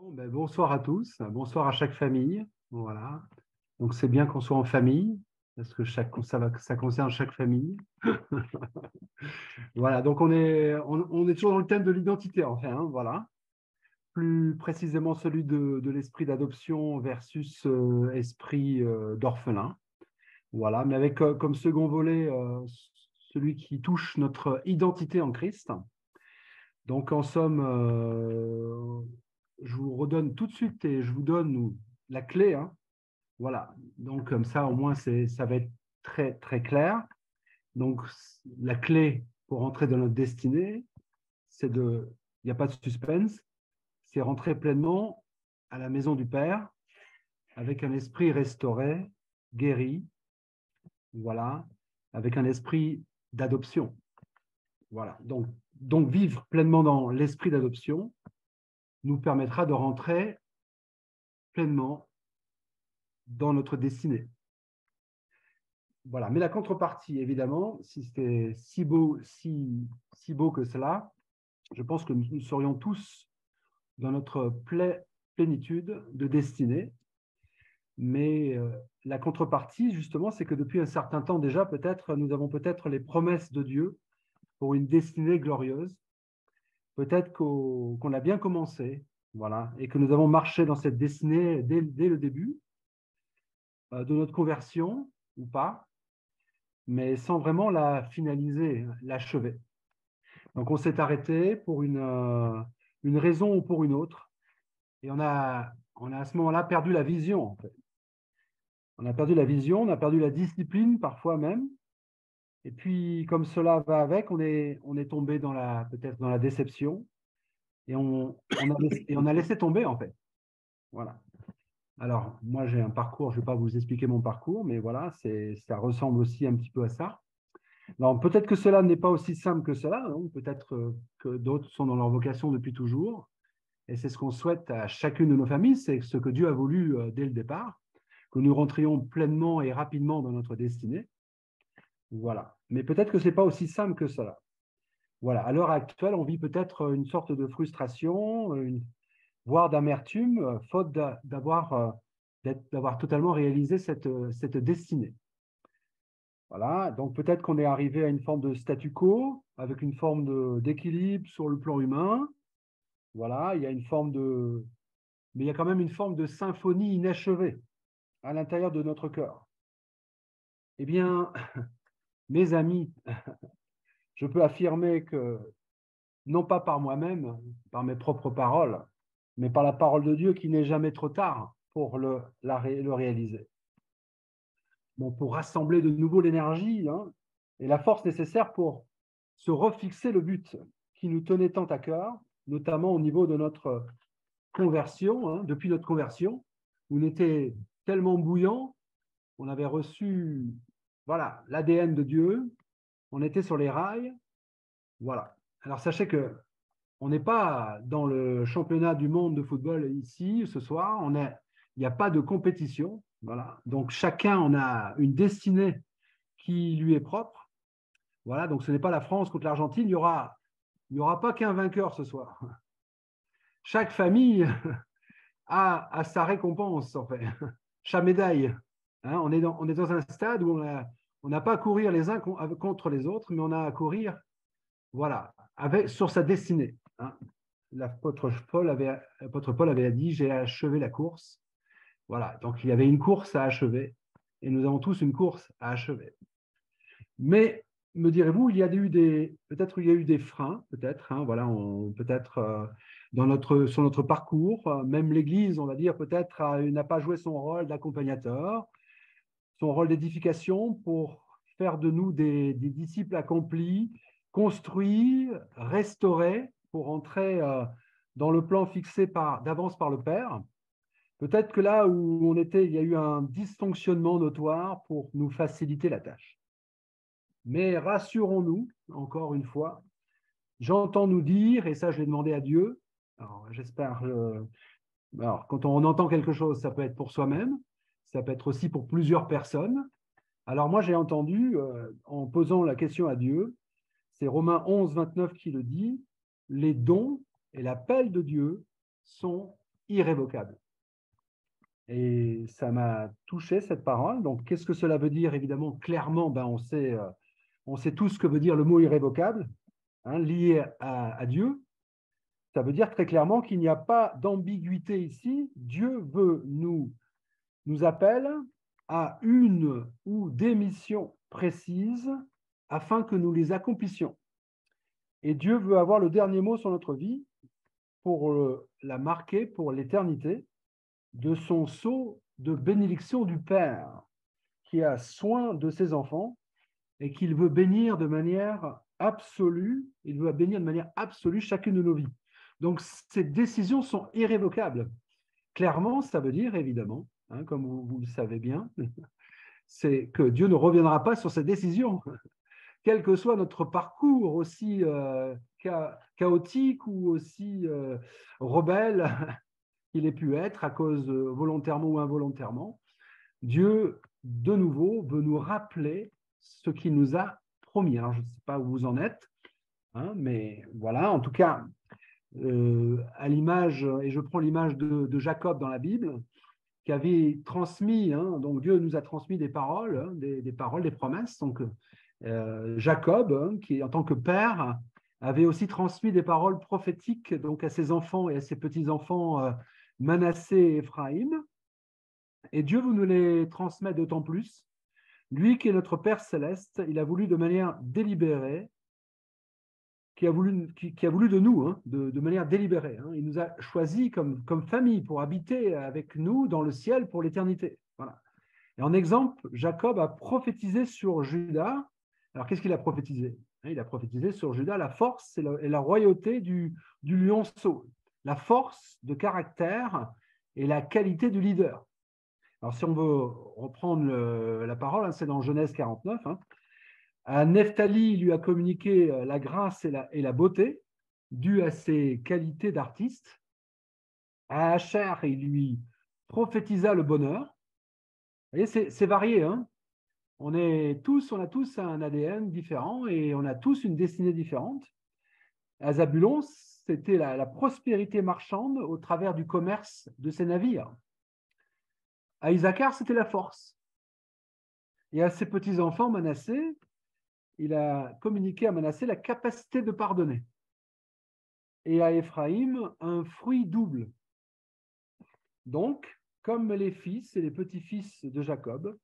Bon, ben, bonsoir à tous, bonsoir à chaque famille. Voilà. Donc c'est bien qu'on soit en famille, parce que ça concerne chaque famille. Voilà, donc on est toujours dans le thème de l'identité, enfin, hein, voilà. Plus précisément celui de l'esprit d'adoption versus esprit d'orphelin. Voilà, mais avec comme second volet celui qui touche notre identité en Christ. Donc en somme, je vous redonne tout de suite et je vous donne la clé, hein. Voilà, donc comme ça, au moins, ça va être très, très clair. Donc, la clé pour entrer dans notre destinée, il n'y a pas de suspense, c'est rentrer pleinement à la maison du Père avec un esprit restauré, guéri, voilà, avec un esprit d'adoption. Voilà, donc vivre pleinement dans l'esprit d'adoption nous permettra de rentrer pleinement dans notre destinée. Voilà. Mais la contrepartie, évidemment, si c'était si beau que cela, je pense que nous serions tous dans notre plénitude de destinée. Mais la contrepartie, justement, c'est que depuis un certain temps déjà, peut-être, nous avons peut-être les promesses de Dieu pour une destinée glorieuse. Peut-être qu'on a bien commencé, voilà, et que nous avons marché dans cette destinée dès le début de notre conversion ou pas, mais sans vraiment la finaliser, l'achever. Donc, on s'est arrêté pour une raison ou pour une autre. Et on a à ce moment-là perdu la vision, en fait. On a perdu la vision, on a perdu la discipline, parfois même. Et puis, comme cela va avec, on est tombé peut-être dans la déception. Et on a laissé tomber, en fait. Voilà. Alors, moi, j'ai un parcours, je ne vais pas vous expliquer mon parcours, mais voilà, ça ressemble aussi un petit peu à ça. Alors, peut-être que cela n'est pas aussi simple que cela, hein. Peut-être que d'autres sont dans leur vocation depuis toujours. Et c'est ce qu'on souhaite à chacune de nos familles, c'est ce que Dieu a voulu dès le départ, que nous rentrions pleinement et rapidement dans notre destinée. Voilà. Mais peut-être que ce n'est pas aussi simple que cela. Voilà. À l'heure actuelle, on vit peut-être une sorte de frustration, voire d'amertume, faute d'avoir totalement réalisé cette destinée. Voilà, donc peut-être qu'on est arrivé à une forme de statu quo, avec une forme d'équilibre sur le plan humain. Voilà, mais il y a quand même une forme de symphonie inachevée à l'intérieur de notre cœur. Eh bien, mes amis, je peux affirmer que, non pas par moi-même, par mes propres paroles, mais par la parole de Dieu, qui n'est jamais trop tard pour le réaliser. Bon, pour rassembler de nouveau l'énergie, hein, et la force nécessaire pour se refixer le but qui nous tenait tant à cœur, notamment au niveau de notre conversion, hein, depuis notre conversion, où on était tellement bouillant, on avait reçu voilà, l'ADN de Dieu, on était sur les rails. Voilà. Alors sachez que on n'est pas dans le championnat du monde de football ici ce soir, il n'y a pas de compétition. Voilà. Donc chacun en a une destinée qui lui est propre. Voilà, donc ce n'est pas la France contre l'Argentine, il y aura pas qu'un vainqueur ce soir. Chaque famille a sa récompense, en fait, chaque médaille. Hein, on est dans un stade où on n'a pas à courir les uns contre les autres, mais on a à courir, voilà, sur sa destinée. Hein. L'apôtre Paul avait dit, j'ai achevé la course. Voilà, donc il y avait une course à achever, et nous avons tous une course à achever. Mais, me direz-vous, peut-être il y a eu des freins, peut-être, hein, voilà, peut-être sur notre parcours, même l'Église, on va dire, peut-être n'a pas joué son rôle d'accompagnateur, son rôle d'édification pour faire de nous des disciples accomplis, construits, restaurés, pour entrer dans le plan fixé d'avance par le Père. Peut-être que là où on était, il y a eu un dysfonctionnement notoire pour nous faciliter la tâche. Mais rassurons-nous, encore une fois, j'entends nous dire, et ça je l'ai demandé à Dieu, alors j'espère, alors quand on entend quelque chose, ça peut être pour soi-même, ça peut être aussi pour plusieurs personnes. Alors moi j'ai entendu, en posant la question à Dieu, c'est Romains 11, 29 qui le dit, les dons et l'appel de Dieu sont irrévocable. Et ça m'a touché, cette parole. Donc, qu'est-ce que cela veut dire? Évidemment, clairement, on sait tout ce que veut dire le mot irrévocable, hein, lié à Dieu. Ça veut dire très clairement qu'il n'y a pas d'ambiguïté ici. Dieu nous appelle à une ou des missions précises afin que nous les accomplissions. Et Dieu veut avoir le dernier mot sur notre vie pour la marquer pour l'éternité de son sceau de bénédiction du Père qui a soin de ses enfants et qu'il veut bénir de manière absolue, il veut bénir de manière absolue chacune de nos vies. Donc, ces décisions sont irrévocables. Clairement, ça veut dire, évidemment, hein, comme vous le savez bien, c'est que Dieu ne reviendra pas sur ses décisions, quel que soit notre parcours, aussi chaotique ou aussi rebelle qu'il ait pu être à cause volontairement ou involontairement. Dieu, de nouveau, veut nous rappeler ce qu'il nous a promis. Alors, je ne sais pas où vous en êtes, hein, mais voilà, en tout cas, à l'image, et je prends l'image de Jacob dans la Bible, qui avait transmis, hein, donc Dieu nous a transmis des paroles, hein, des paroles, des promesses. Donc, Jacob, hein, qui en tant que père, avait aussi transmis des paroles prophétiques donc à ses enfants et à ses petits-enfants Manassé et Éphraïm. Et Dieu vous nous les transmet d'autant plus. Lui qui est notre Père céleste, il a voulu de manière délibérée, qui a voulu de nous, hein, de manière délibérée. Hein. Il nous a choisis comme famille pour habiter avec nous dans le ciel pour l'éternité. Voilà. Et en exemple, Jacob a prophétisé sur Juda. Alors, qu'est-ce qu'il a prophétisé? Il a prophétisé sur Juda la force et la royauté du lionceau, la force de caractère et la qualité du leader. Alors, si on veut reprendre la parole, hein, c'est dans Genèse 49. Hein. À Nephtali, il lui a communiqué la grâce et la beauté, due à ses qualités d'artiste. À Asher, il lui prophétisa le bonheur. Vous voyez, c'est varié. Hein. On a tous un ADN différent et on a tous une destinée différente. À Zabulon, c'était la prospérité marchande au travers du commerce de ses navires. À Isaacar, c'était la force. Et à ses petits-enfants, Manassé, il a communiqué à Manassé la capacité de pardonner. Et à Éphraïm, un fruit double. Donc, comme les fils et les petits-fils de Jacob,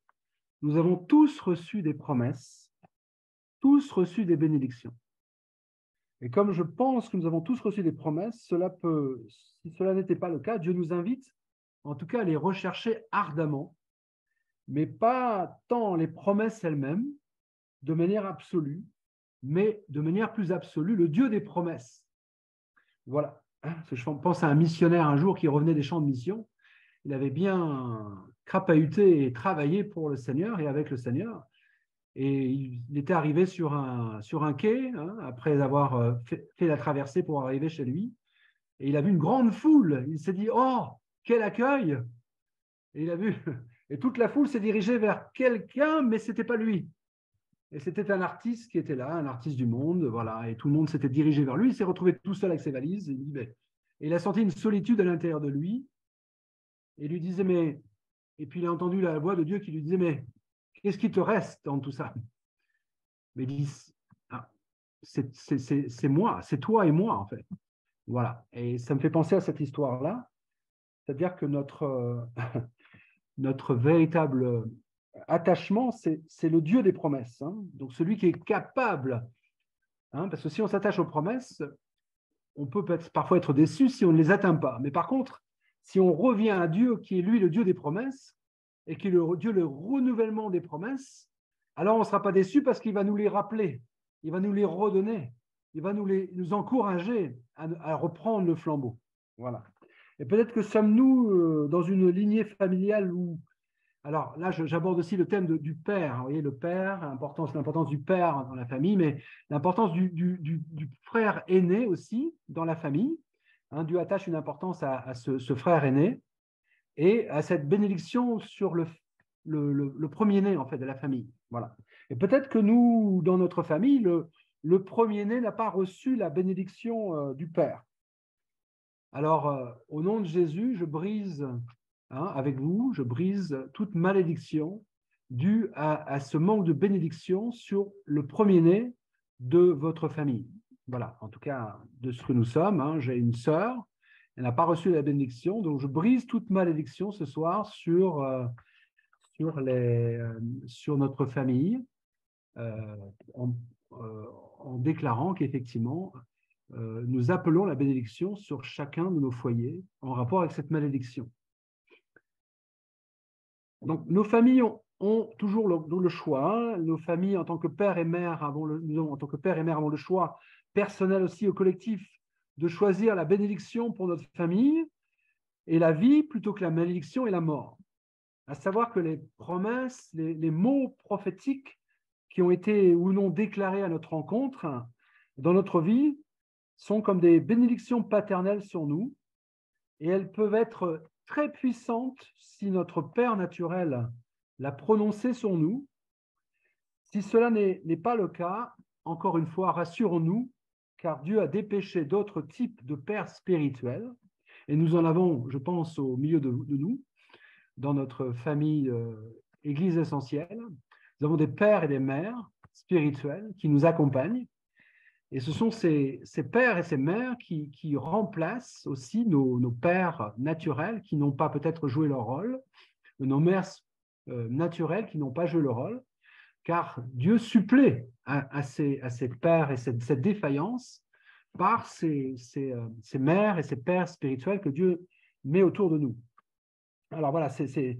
nous avons tous reçu des promesses, tous reçu des bénédictions. Et comme je pense que nous avons tous reçu des promesses, si cela n'était pas le cas, Dieu nous invite en tout cas à les rechercher ardemment, mais pas tant les promesses elles-mêmes, de manière absolue, mais de manière plus absolue, le Dieu des promesses. Voilà. Je pense à un missionnaire un jour qui revenait des champs de mission. Il avait bien crapahuté et travaillé pour le Seigneur et avec le Seigneur. Et il était arrivé sur un quai, hein, après avoir fait la traversée pour arriver chez lui. Et il a vu une grande foule. Il s'est dit, oh, quel accueil! Et il a vu, et toute la foule s'est dirigée vers quelqu'un, mais ce n'était pas lui. Et c'était un artiste qui était là, un artiste du monde, voilà. Et tout le monde s'était dirigé vers lui. Il s'est retrouvé tout seul avec ses valises. Et il a senti une solitude à l'intérieur de lui. Et il lui disait, mais... Et puis il a entendu la voix de Dieu qui lui disait, mais qu'est-ce qui te reste dans tout ça? Mais il dit, ah, c'est moi, c'est toi et moi, en fait. Voilà. Et ça me fait penser à cette histoire-là. C'est-à-dire que notre véritable attachement, c'est le Dieu des promesses. Hein. Donc celui qui est capable, hein, parce que si on s'attache aux promesses, on peut parfois être déçu si on ne les atteint pas. Mais par contre, si on revient à Dieu, qui est lui le Dieu des promesses, et qui est le Dieu le renouvellement des promesses, alors on ne sera pas déçu parce qu'il va nous les rappeler, il va nous les redonner, il va nous encourager à reprendre le flambeau. Voilà. Et peut-être que sommes-nous dans une lignée familiale où... Alors là, j'aborde aussi le thème du père. Vous voyez, le père, l'importance du père dans la famille, mais l'importance du frère aîné aussi dans la famille. Hein, Dieu attache une importance à ce frère aîné et à cette bénédiction sur le premier-né en fait, de la famille. Voilà. Et peut-être que nous, dans notre famille, le premier-né n'a pas reçu la bénédiction du père. Alors, au nom de Jésus, je brise, avec vous, je brise toute malédiction due à ce manque de bénédiction sur le premier-né de votre famille. Voilà, en tout cas, de ce que nous sommes. J'ai une sœur, elle n'a pas reçu la bénédiction, donc je brise toute malédiction ce soir sur notre famille, euh, en, en déclarant qu'effectivement, nous appelons la bénédiction sur chacun de nos foyers en rapport avec cette malédiction. Donc, nos familles ont toujours le choix. Nos familles, en tant que père et mère, en tant que père et mère, avons le choix personnel aussi au collectif de choisir la bénédiction pour notre famille et la vie plutôt que la malédiction et la mort. À savoir que les promesses, les mots prophétiques qui ont été ou non déclarés à notre rencontre dans notre vie sont comme des bénédictions paternelles sur nous, et elles peuvent être très puissantes si notre Père naturel l'a prononcé sur nous. Si cela n'est pas le cas, encore une fois, rassurons-nous, car Dieu a dépêché d'autres types de pères spirituels, et nous en avons, je pense, au milieu de nous, dans notre famille Église essentielle. Nous avons des pères et des mères spirituels qui nous accompagnent. Et ce sont ces pères et ces mères qui remplacent aussi nos pères naturels qui n'ont pas peut-être joué leur rôle, nos mères naturelles qui n'ont pas joué leur rôle, car Dieu supplée à ces pères et cette défaillance par ces mères et ces pères spirituels que Dieu met autour de nous. Alors voilà, c'est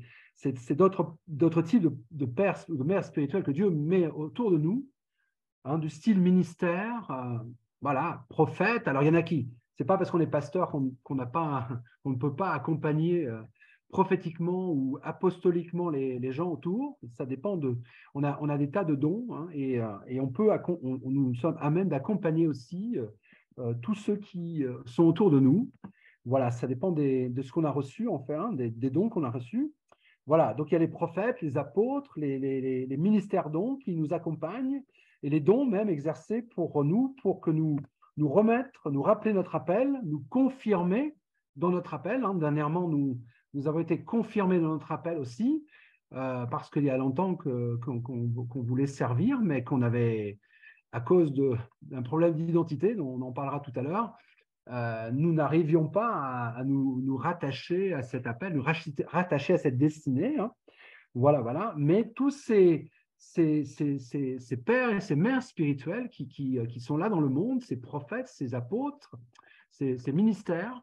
d'autres types de pères ou de mères spirituelles que Dieu met autour de nous, du style ministère, voilà, prophète. Alors il y en a qui, c'est pas parce qu'on est pasteur qu'on ne peut pas accompagner prophétiquement ou apostoliquement les gens autour. Ça dépend on a des tas de dons, et nous sommes à même d'accompagner aussi tous ceux qui sont autour de nous. Voilà, ça dépend de ce qu'on a reçu, enfin, des dons qu'on a reçus. Voilà, donc il y a les prophètes, les apôtres, les ministères dons qui nous accompagnent, et les dons même exercés pour nous, pour que nous remettre, nous rappeler notre appel, nous confirmer dans notre appel. Dernièrement, nous avons été confirmés dans notre appel aussi, parce qu'il y a longtemps qu'on voulait servir, mais qu'on avait, à cause d'un problème d'identité, dont on en parlera tout à l'heure, nous n'arrivions pas à nous rattacher à cet appel, nous rattacher à cette destinée. Voilà. Mais tous ces pères et ces mères spirituelles qui sont là dans le monde, ces prophètes, ces apôtres, ces ministères,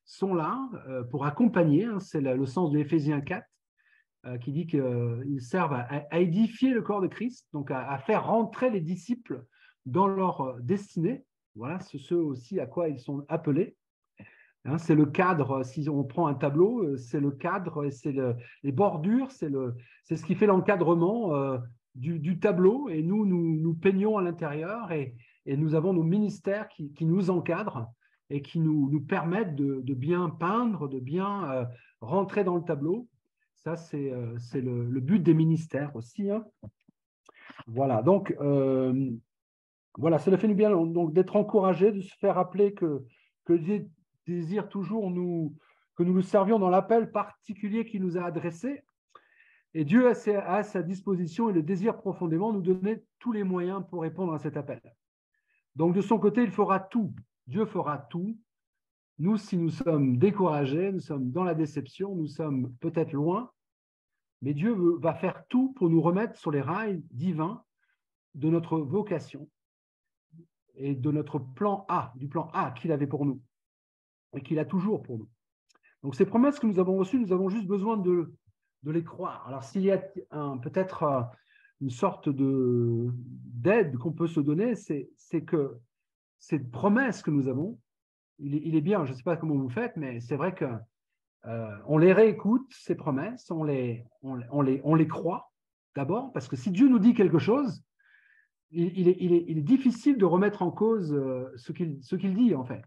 sont là pour accompagner. C'est le sens de Éphésiens 4, qui dit qu'ils servent à édifier le corps de Christ, donc à faire rentrer les disciples dans leur destinée. Voilà, c'est ce aussi à quoi ils sont appelés. C'est le cadre, si on prend un tableau, c'est le cadre, c'est les bordures, c'est ce qui fait l'encadrement du tableau, et nous peignons à l'intérieur, et nous avons nos ministères qui nous encadrent et qui nous permettent de bien peindre, de bien rentrer dans le tableau. Ça, c'est le but des ministères aussi. Voilà, donc voilà, ça fait du bien donc d'être encouragé, de se faire rappeler que Dieu désire toujours que nous le servions dans l'appel particulier qu'il nous a adressé. Et Dieu a à sa disposition et le désire profondément nous donner tous les moyens pour répondre à cet appel. Donc de son côté, il fera tout. Dieu fera tout. Nous, si nous sommes découragés, nous sommes dans la déception, nous sommes peut-être loin, mais Dieu va faire tout pour nous remettre sur les rails divins de notre vocation et de notre plan A, du plan A qu'il avait pour nous et qu'il a toujours pour nous. Donc ces promesses que nous avons reçues, nous avons juste besoin de les croire. Alors s'il y a peut-être une sorte d'aide qu'on peut se donner, c'est que cette promesse que nous avons, il est bien, je ne sais pas comment vous faites, mais c'est vrai que on les réécoute, ces promesses, on les croit d'abord, parce que si Dieu nous dit quelque chose, il est difficile de remettre en cause ce qu'il dit, en fait.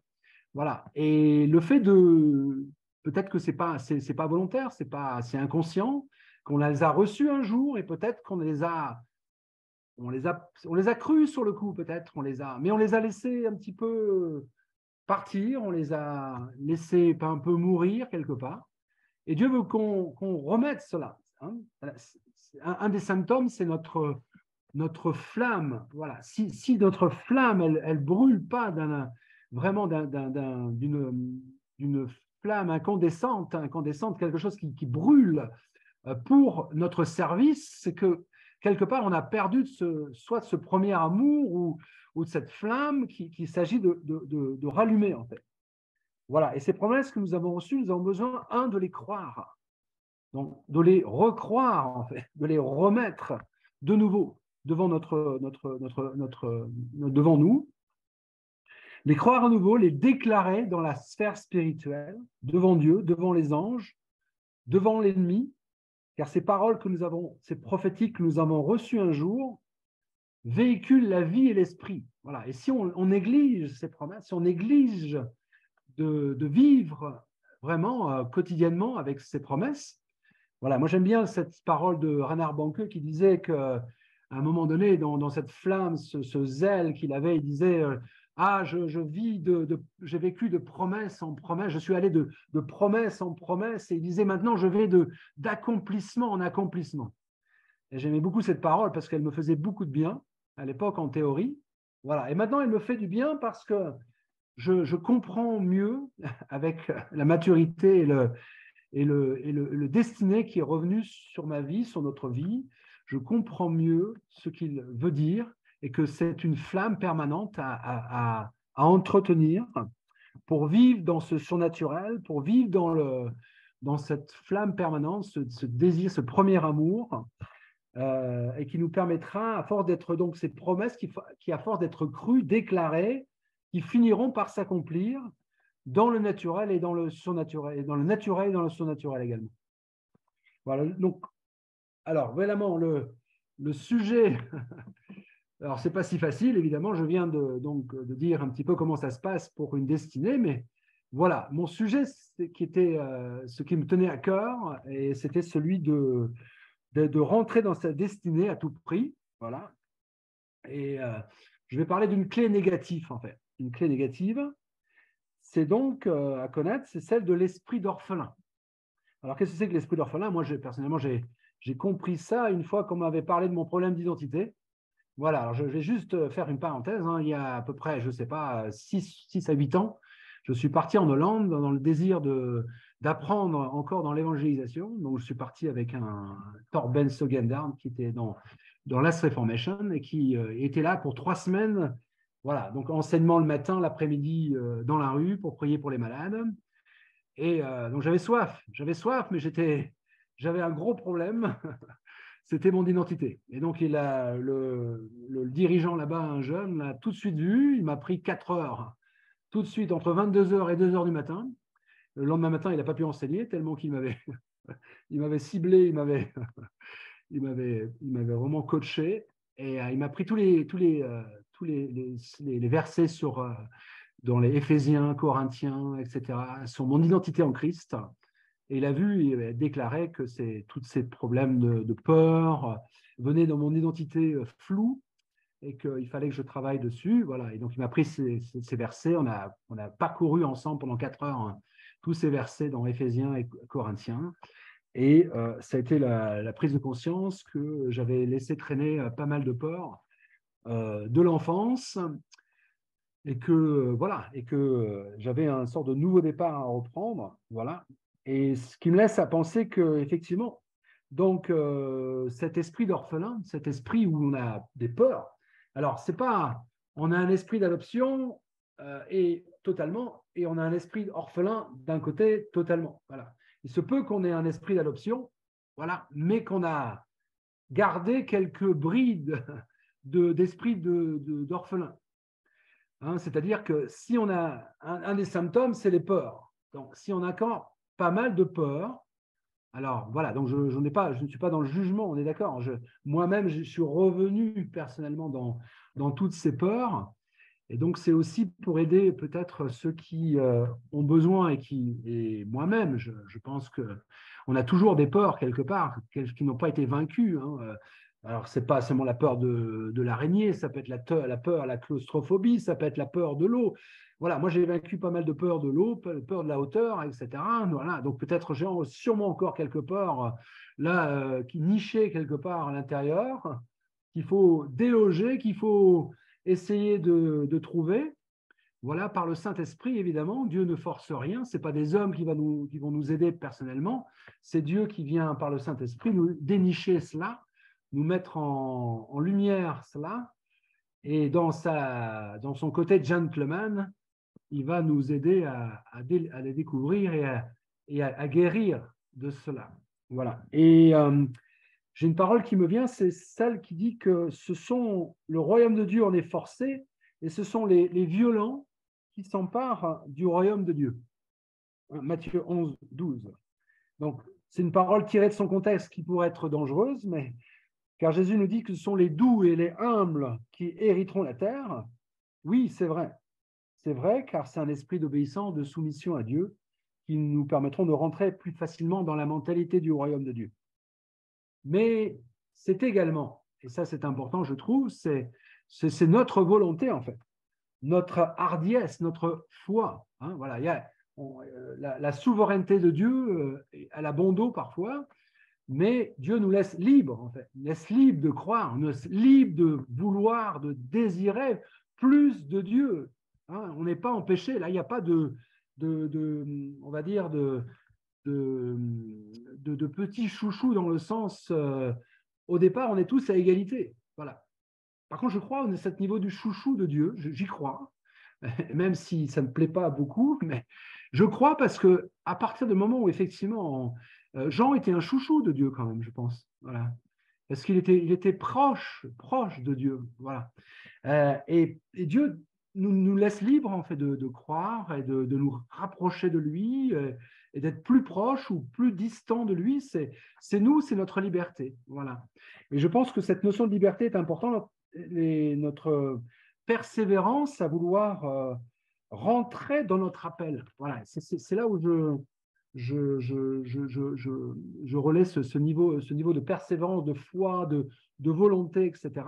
Voilà. Et le fait peut-être que c'est pas volontaire, c'est inconscient, qu'on les a reçus un jour, et peut-être qu'on les a crus sur le coup, peut-être, mais on les a laissés un petit peu partir, on les a laissés un peu mourir quelque part. Et Dieu veut qu'on remette cela. Hein. Un des symptômes, c'est notre flamme. Voilà. Si notre flamme, elle brûle pas vraiment d'une flamme incandescente, quelque chose qui brûle pour notre service, c'est que quelque part, on a perdu soit de ce premier amour ou de cette flamme qu'il s'agit de rallumer, en fait. Voilà. Et ces promesses que nous avons reçues, nous avons besoin, de les croire. Donc, de les recroire, en fait, de les remettre de nouveau devant devant nous, les croire à nouveau, les déclarer dans la sphère spirituelle, devant Dieu, devant les anges, devant l'ennemi, car ces paroles que nous avons, ces prophétiques que nous avons reçues un jour, véhiculent la vie et l'esprit. Voilà. Et si on néglige ces promesses, si on néglige de vivre vraiment quotidiennement avec ces promesses, voilà, moi j'aime bien cette parole de Reinhard Bonnke qui disait qu'à un moment donné, dans cette flamme, ce zèle qu'il avait, il disait j'ai vécu de promesse en promesse, je suis allé de promesse en promesse, et il disait maintenant je vais d'accomplissement en accomplissement. Et j'aimais beaucoup cette parole parce qu'elle me faisait beaucoup de bien à l'époque en théorie. Voilà, et maintenant elle me fait du bien parce que je comprends mieux avec la maturité et le destiné qui est revenu sur ma vie, sur notre vie, je comprends mieux ce qu'il veut dire et que c'est une flamme permanente à entretenir pour vivre dans ce surnaturel, pour vivre dans cette flamme permanente, ce désir, ce premier amour, et qui nous permettra, à force d'être donc ces promesses qui à force d'être crues, déclarées, qui finiront par s'accomplir dans le naturel et dans le surnaturel, et dans le naturel et dans le surnaturel également. Voilà, donc, alors, vraiment, le sujet, alors, ce n'est pas si facile, évidemment, je viens de dire un petit peu comment ça se passe pour une destinée, mais voilà, mon sujet, qui était ce qui me tenait à cœur, et c'était celui de rentrer dans sa destinée à tout prix, voilà, et je vais parler d'une clé négative, en fait, une clé négative, c'est donc à connaître, c'est celle de l'esprit d'orphelin. Alors, qu'est-ce que c'est que l'esprit d'orphelin? Moi, personnellement, j'ai compris ça une fois qu'on m'avait parlé de mon problème d'identité. Voilà, alors je vais juste faire une parenthèse. Hein. Il y a à peu près, je ne sais pas, 6 à 8 ans, je suis parti en Hollande dans le désir d'apprendre encore dans l'évangélisation. Donc, je suis parti avec un Torben Sogendarm qui était dans Last Reformation et qui était là pour 3 semaines. Voilà, donc enseignement le matin, l'après-midi dans la rue pour prier pour les malades. Et donc j'avais soif, mais j'avais un gros problème, c'était mon identité. Et donc le dirigeant là-bas, un jeune, l'a tout de suite vu, il m'a pris 4 heures, tout de suite entre 22h et 2h du matin. Le lendemain matin, il n'a pas pu enseigner tellement qu'il m'avait ciblé, il m'avait vraiment coaché. Et il m'a pris tous les versets dans les Éphésiens, Corinthiens, etc., sur mon identité en Christ. Et il a vu, il a déclaré que tous ces problèmes de peur venaient dans mon identité floue et qu'il fallait que je travaille dessus. Voilà. Et donc, il m'a pris ces versets. On a parcouru ensemble pendant 4 heures tous ces versets dans Éphésiens et Corinthiens. Et ça a été la prise de conscience que j'avais laissé traîner pas mal de peur de l'enfance et que j'avais un sort de nouveau départ à reprendre, voilà. Et ce qui me laisse à penser que effectivement, donc cet esprit d'orphelin, cet esprit où on a des peurs. Alors c'est pas, on a un esprit d'adoption et on a un esprit orphelin d'un côté totalement. Voilà. Il se peut qu'on ait un esprit d'adoption, voilà, mais qu'on a gardé quelques brides d'esprit d'orphelin. Hein, c'est-à-dire que si on a un des symptômes, c'est les peurs. Donc, si on a encore pas mal de peurs, alors voilà, donc je ne suis pas dans le jugement, on est d'accord. Moi-même, je suis revenu personnellement dans toutes ces peurs. Et donc, c'est aussi pour aider peut-être ceux qui ont besoin et moi-même, je pense qu'on a toujours des peurs quelque part, qui n'ont pas été vaincues. Hein. Alors, ce n'est pas seulement la peur de l'araignée, ça peut être la peur, la claustrophobie, ça peut être la peur de l'eau. voilà, moi j'ai vaincu pas mal de peur de l'eau, peur de la hauteur, etc. Voilà, donc peut-être j'ai sûrement encore quelque part là qui nichait quelque part à l'intérieur, qu'il faut déloger, qu'il faut essayer de trouver. Voilà, par le Saint-Esprit, évidemment, Dieu ne force rien, ce n'est pas des hommes qui vont nous aider personnellement, c'est Dieu qui vient par le Saint-Esprit nous dénicher cela, nous mettre en lumière cela, et dans son côté gentleman, il va nous aider à les découvrir et à guérir de cela. Voilà. Et j'ai une parole qui me vient, c'est celle qui dit que le royaume de Dieu en est forcé, et ce sont les violents qui s'emparent du royaume de Dieu. Matthieu 11, 12. Donc, c'est une parole tirée de son contexte qui pourrait être dangereuse, mais car Jésus nous dit que ce sont les doux et les humbles qui hériteront la terre. Oui, c'est vrai. C'est vrai, car c'est un esprit d'obéissance, de soumission à Dieu qui nous permettront de rentrer plus facilement dans la mentalité du royaume de Dieu. Mais c'est également, et ça c'est important je trouve, c'est notre volonté en fait, notre hardiesse, notre foi. Hein, voilà, il y a la souveraineté de Dieu, elle a bon dos parfois, mais Dieu nous laisse libres en fait, nous laisse libres de croire, nous laisse libres de vouloir, de désirer plus de Dieu. Hein, on n'est pas empêché, là il n'y a pas on va dire de petits chouchous dans le sens, au départ, on est tous à égalité. Voilà. Par contre, je crois qu'on est à ce niveau du chouchou de Dieu, j'y crois, même si ça ne me plaît pas beaucoup, mais je crois parce que à partir du moment où effectivement Jean était un chouchou de Dieu quand même, je pense. Voilà. Parce qu'il était proche de Dieu. Voilà. Et Dieu nous laisse libres en fait de croire et de nous rapprocher de lui et d'être plus proche ou plus distant de lui. C'est nous, c'est notre liberté. Voilà. Et je pense que cette notion de liberté est importante. Notre persévérance à vouloir rentrer dans notre appel. Voilà. C'est là où je relais ce niveau de persévérance, de foi, de volonté, etc.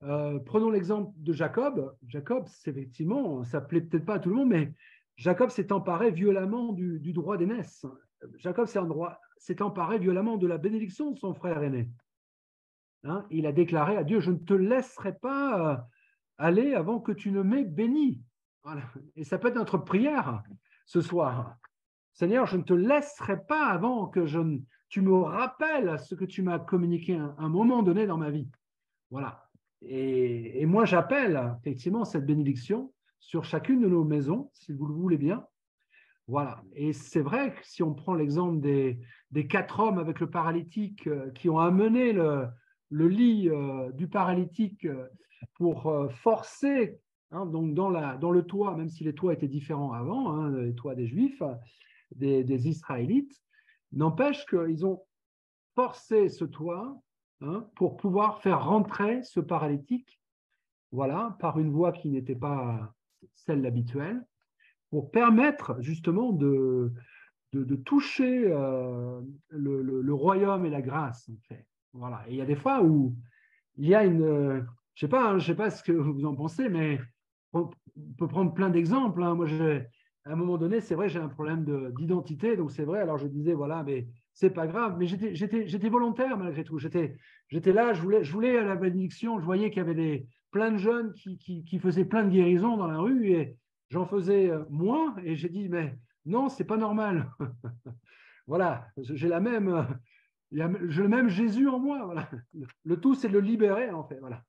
Prenons l'exemple de Jacob. Jacob, c'est effectivement, ça ne plaît peut-être pas à tout le monde, mais Jacob s'est emparé violemment du droit d'aînesse. Jacob s'est emparé violemment de la bénédiction de son frère aîné. Hein, il a déclaré à Dieu, je ne te laisserai pas aller avant que tu ne m'aies béni. Voilà. Et ça peut être notre prière ce soir. Seigneur, je ne te laisserai pas avant que tu me rappelles ce que tu m'as communiqué à un moment donné dans ma vie. Voilà. Et moi, j'appelle effectivement cette bénédiction sur chacune de nos maisons, si vous le voulez bien. Voilà. Et c'est vrai que si on prend l'exemple des 4 hommes avec le paralytique qui ont amené le lit du paralytique pour forcer, hein, donc dans le toit, même si les toits étaient différents avant, hein, les toits des Juifs, des Israélites, n'empêche qu'ils ont forcé ce toit, hein, pour pouvoir faire rentrer ce paralytique, voilà, par une voie qui n'était pas celle habituelle, pour permettre justement de toucher le royaume et la grâce, en fait. Voilà. Et il y a des fois où il y a je ne sais pas ce que vous en pensez, mais on peut prendre plein d'exemples. Hein. Moi, à un moment donné, c'est vrai, j'ai un problème d'identité, donc c'est vrai. Alors je disais, voilà, mais c'est pas grave. Mais j'étais volontaire malgré tout. J'étais là, je voulais à la bénédiction. Je voyais qu'il y avait plein de jeunes qui faisaient plein de guérisons dans la rue et j'en faisais moins. Et j'ai dit, mais non, c'est pas normal. Voilà, j'ai le même Jésus en moi. Voilà. Le tout, c'est de le libérer, en fait. Voilà.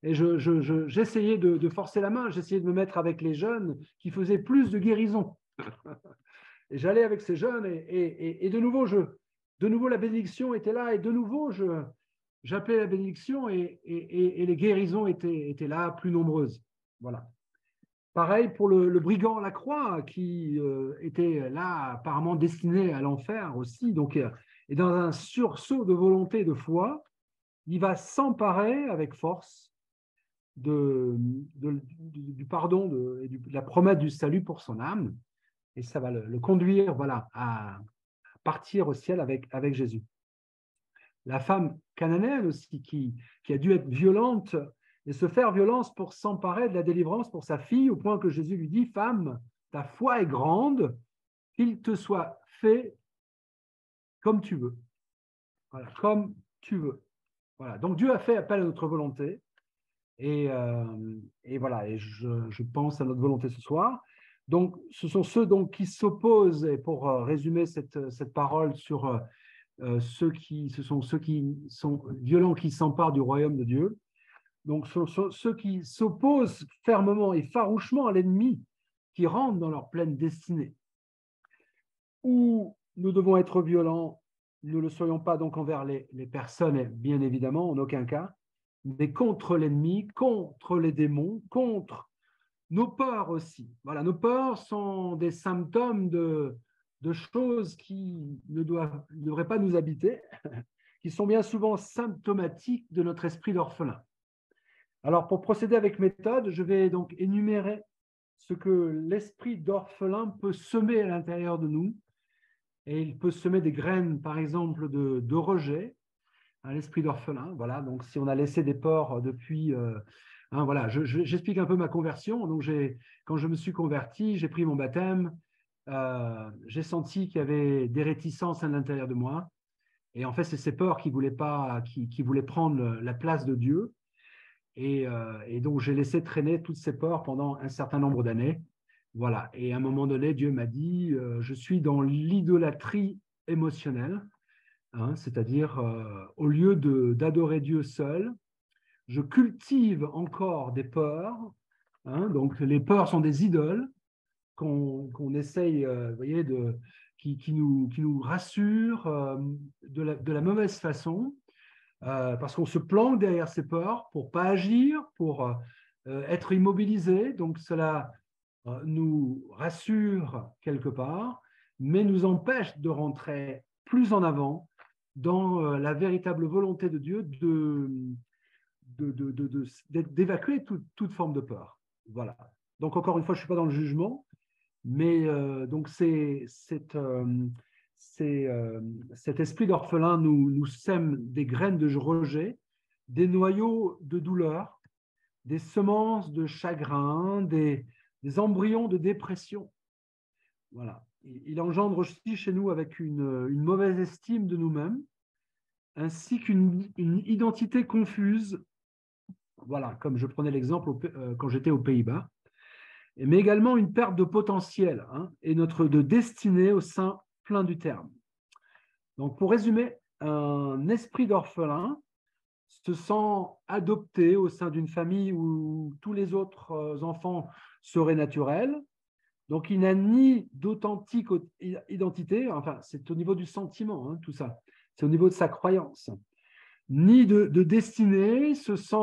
Et j'essayais de forcer la main, j'essayais de me mettre avec les jeunes qui faisaient plus de guérison. Et j'allais avec ces jeunes et de nouveau, la bénédiction était là et de nouveau, j'appelais la bénédiction et les guérisons étaient là, plus nombreuses. Voilà. Pareil pour le brigand à la croix qui était là apparemment destiné à l'enfer aussi. Donc, et dans un sursaut de volonté, de foi, il va s'emparer avec force du pardon et de la promesse du salut pour son âme. Et ça va le conduire, voilà, à partir au ciel avec Jésus. La femme cananéenne aussi, qui a dû être violente et se faire violence pour s'emparer de la délivrance pour sa fille, au point que Jésus lui dit, femme, ta foi est grande, qu'il te soit fait comme tu veux. Voilà, comme tu veux. Voilà. Donc Dieu a fait appel à notre volonté, et voilà, et je pense à notre volonté ce soir. Donc, ce sont ceux donc, qui s'opposent, et pour résumer cette parole sur ce sont ceux qui sont violents, qui s'emparent du royaume de Dieu. Donc, ce sont ceux qui s'opposent fermement et farouchement à l'ennemi, qui rentrent dans leur pleine destinée. Où nous devons être violents, nous ne le soyons pas donc envers les personnes, bien évidemment, en aucun cas, mais contre l'ennemi, contre les démons, contre nos peurs aussi. Voilà, nos peurs sont des symptômes de choses qui ne devraient pas nous habiter, qui sont bien souvent symptomatiques de notre esprit d'orphelin. Alors, pour procéder avec méthode, je vais donc énumérer ce que l'esprit d'orphelin peut semer à l'intérieur de nous. Et il peut semer des graines, par exemple, de rejet, l'esprit d'orphelin. Voilà, donc si on a laissé des peurs depuis... voilà, j'explique un peu ma conversion. Donc, quand je me suis converti, j'ai pris mon baptême, j'ai senti qu'il y avait des réticences à l'intérieur de moi. Et en fait, c'est ces peurs qui voulaient prendre la place de Dieu. Et donc, j'ai laissé traîner toutes ces peurs pendant un certain nombre d'années. Voilà. Et à un moment donné, Dieu m'a dit, je suis dans l'idolâtrie émotionnelle, hein, c'est-à-dire au lieu d'adorer Dieu seul, je cultive encore des peurs. Hein, donc, les peurs sont des idoles qu'on essaye, vous voyez, qui nous rassurent de la mauvaise façon. Parce qu'on se planque derrière ces peurs pour ne pas agir, pour être immobilisé. Donc, cela nous rassure quelque part, mais nous empêche de rentrer plus en avant dans la véritable volonté de Dieu d'évacuer toute forme de peur. Voilà. Donc, encore une fois, je ne suis pas dans le jugement, mais donc cet esprit d'orphelin nous sème des graines de rejet, des noyaux de douleur, des semences de chagrin, des embryons de dépression. Voilà. Il engendre aussi chez nous avec une mauvaise estime de nous-mêmes, ainsi qu'une identité confuse. Voilà, comme je prenais l'exemple quand j'étais aux Pays-Bas, mais également une perte de potentiel, hein, et de destinée au sein plein du terme. Donc, pour résumer, un esprit d'orphelin se sent adopté au sein d'une famille où tous les autres enfants seraient naturels. Donc, il n'a ni d'authentique identité, enfin, c'est au niveau du sentiment, hein, tout ça, c'est au niveau de sa croyance, ni de destinée, il se sent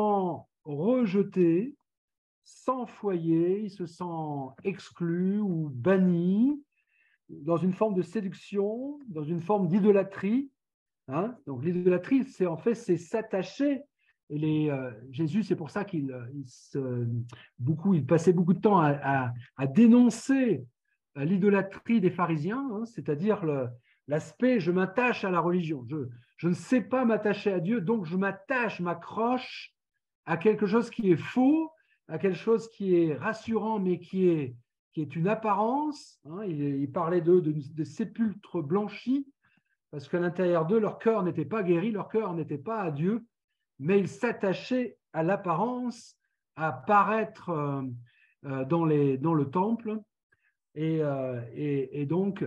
rejeté, sans foyer, il se sent exclu ou banni, dans une forme de séduction, dans une forme d'idolâtrie. Hein. Donc l'idolâtrie, c'est en fait, c'est s'attacher. Et Jésus, c'est pour ça qu'il passait beaucoup de temps à dénoncer l'idolâtrie des pharisiens, hein, c'est-à-dire l'aspect je m'attache à la religion. Je ne sais pas m'attacher à Dieu, donc je m'accroche à quelque chose qui est faux, à quelque chose qui est rassurant, mais qui est une apparence. Hein. Il parlait de sépulcres blanchis, parce qu'à l'intérieur d'eux, leur cœur n'était pas guéri, leur cœur n'était pas à Dieu, mais ils s'attachaient à l'apparence, à paraître dans le temple. Et donc,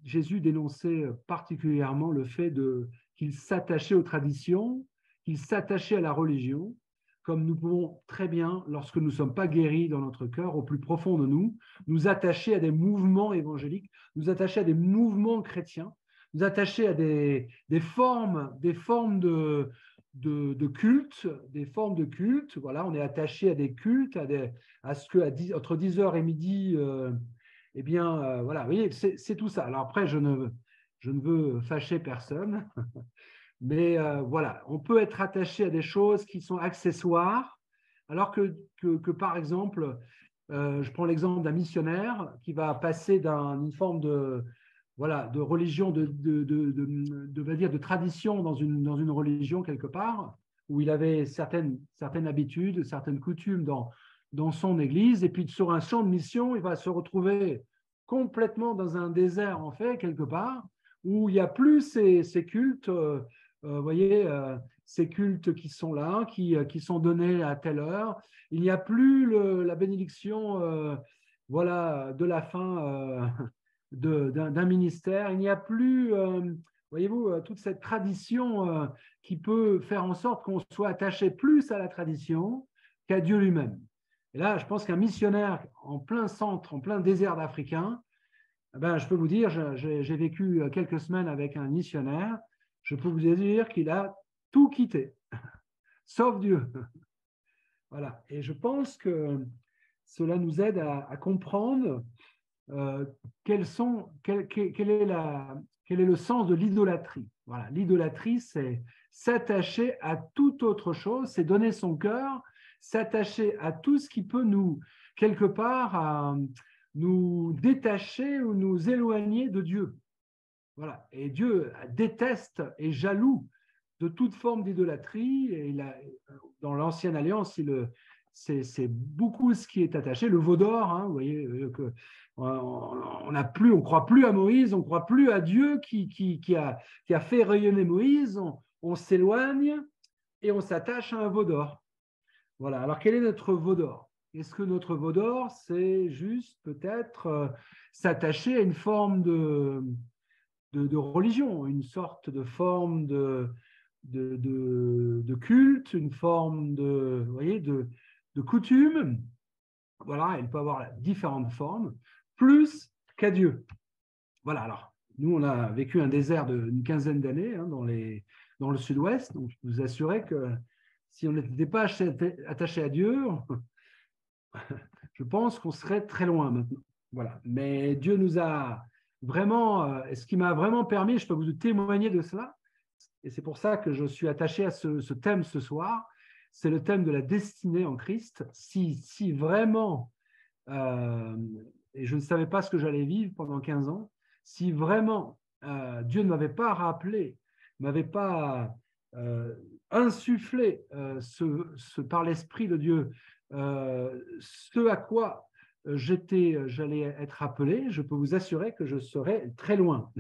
Jésus dénonçait particulièrement le fait qu'ils s'attachaient aux traditions, qu'ils s'attachaient à la religion, comme nous pouvons très bien, lorsque nous ne sommes pas guéris dans notre cœur, au plus profond de nous, nous attacher à des mouvements évangéliques, nous attacher à des mouvements chrétiens, nous attacher à des formes de culte, des formes de culte. Voilà, on est attaché à des cultes, à ce que entre 10h et midi, voilà, vous voyez, c'est tout ça. Alors après, je ne veux fâcher personne, mais voilà, on peut être attaché à des choses qui sont accessoires, alors que par exemple, je prends l'exemple d'un missionnaire qui va passer d'une forme de religion, va dire de tradition dans une religion quelque part, où il avait certaines habitudes, certaines coutumes dans son église, et puis sur un champ de mission, il va se retrouver complètement dans un désert, en fait, quelque part, où il n'y a plus ces cultes, voyez, ces cultes qui sont là, qui sont donnés à telle heure. Il n'y a plus la bénédiction voilà, de la fin d'un ministère. Il n'y a plus, voyez-vous, toute cette tradition qui peut faire en sorte qu'on soit attaché plus à la tradition qu'à Dieu lui-même. Et là, je pense qu'un missionnaire en plein centre, en plein désert africain, ben, je peux vous dire, j'ai vécu quelques semaines avec un missionnaire, je peux vous dire qu'il a tout quitté, sauf Dieu. Voilà. Et je pense que cela nous aide à comprendre quel est le sens de l'idolâtrie. Voilà. L'idolâtrie, c'est s'attacher à toute autre chose, c'est donner son cœur, s'attacher à tout ce qui peut nous, quelque part, nous détacher ou nous éloigner de Dieu. Voilà. Et Dieu déteste et jaloux de toute forme d'idolâtrie. Et dans l'Ancienne Alliance, c'est beaucoup ce qui est attaché. Le veau d'or, hein, vous voyez, on ne croit plus à Moïse, on ne croit plus à Dieu qui a fait rayonner Moïse. On s'éloigne et on s'attache à un veau d'or. Voilà. Alors, quel est notre veau d'or? Est-ce que notre veau d'or, c'est juste peut-être s'attacher à une forme de religion, une sorte de forme de culte, une forme vous voyez, de coutume? Voilà, elle peut avoir différentes formes, plus qu'à Dieu. Voilà, alors, nous, on a vécu un désert d'une quinzaine d'années hein, dans le sud-ouest, donc je peux vous assurer que si on n'était pas attaché à Dieu, je pense qu'on serait très loin maintenant. Voilà. Mais Dieu nous a vraiment, ce qui m'a vraiment permis, je peux vous témoigner de cela, et c'est pour ça que je suis attaché à ce thème ce soir, c'est le thème de la destinée en Christ. Si vraiment, et je ne savais pas ce que j'allais vivre pendant 15 ans, si vraiment Dieu ne m'avait pas rappelé, ne m'avait pas insufflé par l'Esprit de Dieu, ce à quoi j'allais être appelé, je peux vous assurer que je serais très loin.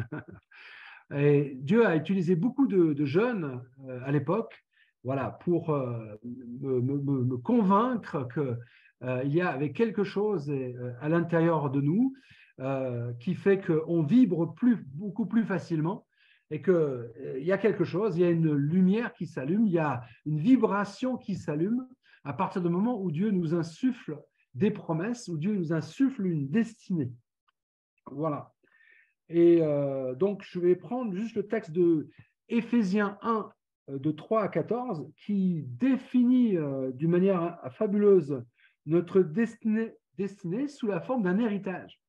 Et Dieu a utilisé beaucoup de jeunes à l'époque, voilà, pour me convaincre qu'il y avait quelque chose à l'intérieur de nous qui fait qu'on vibre beaucoup plus facilement et qu'il y a quelque chose, il y a une lumière qui s'allume, il y a une vibration qui s'allume à partir du moment où Dieu nous insuffle des promesses, où Dieu nous insuffle une destinée. Voilà. Et donc, je vais prendre juste le texte de Éphésiens 1, de 3 à 14, qui définit d'une manière fabuleuse notre destinée sous la forme d'un héritage.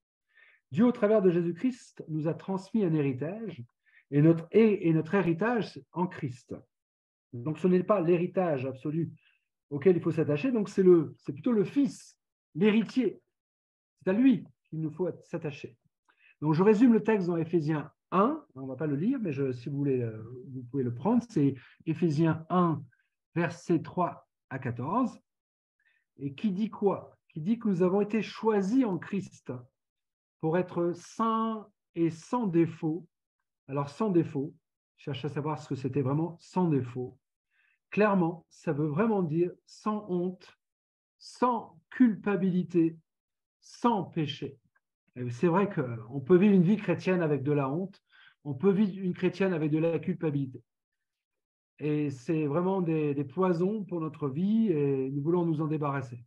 Dieu, au travers de Jésus-Christ, nous a transmis un héritage, et notre héritage en Christ. Donc, ce n'est pas l'héritage absolu auquel il faut s'attacher, donc c'est plutôt le Fils, l'héritier. C'est à lui qu'il nous faut s'attacher. Donc, je résume le texte dans Éphésiens 1. On ne va pas le lire, mais si vous voulez, vous pouvez le prendre. C'est Éphésiens 1, versets 3 à 14. Et qui dit quoi? Qui dit que nous avons été choisis en Christ pour être saints et sans défaut. Alors, sans défaut, je cherche à savoir ce que c'était vraiment sans défaut. Clairement, ça veut vraiment dire sans honte, sans culpabilité, sans péché. C'est vrai qu'on peut vivre une vie chrétienne avec de la honte, on peut vivre une chrétienne avec de la culpabilité. Et c'est vraiment des poisons pour notre vie et nous voulons nous en débarrasser.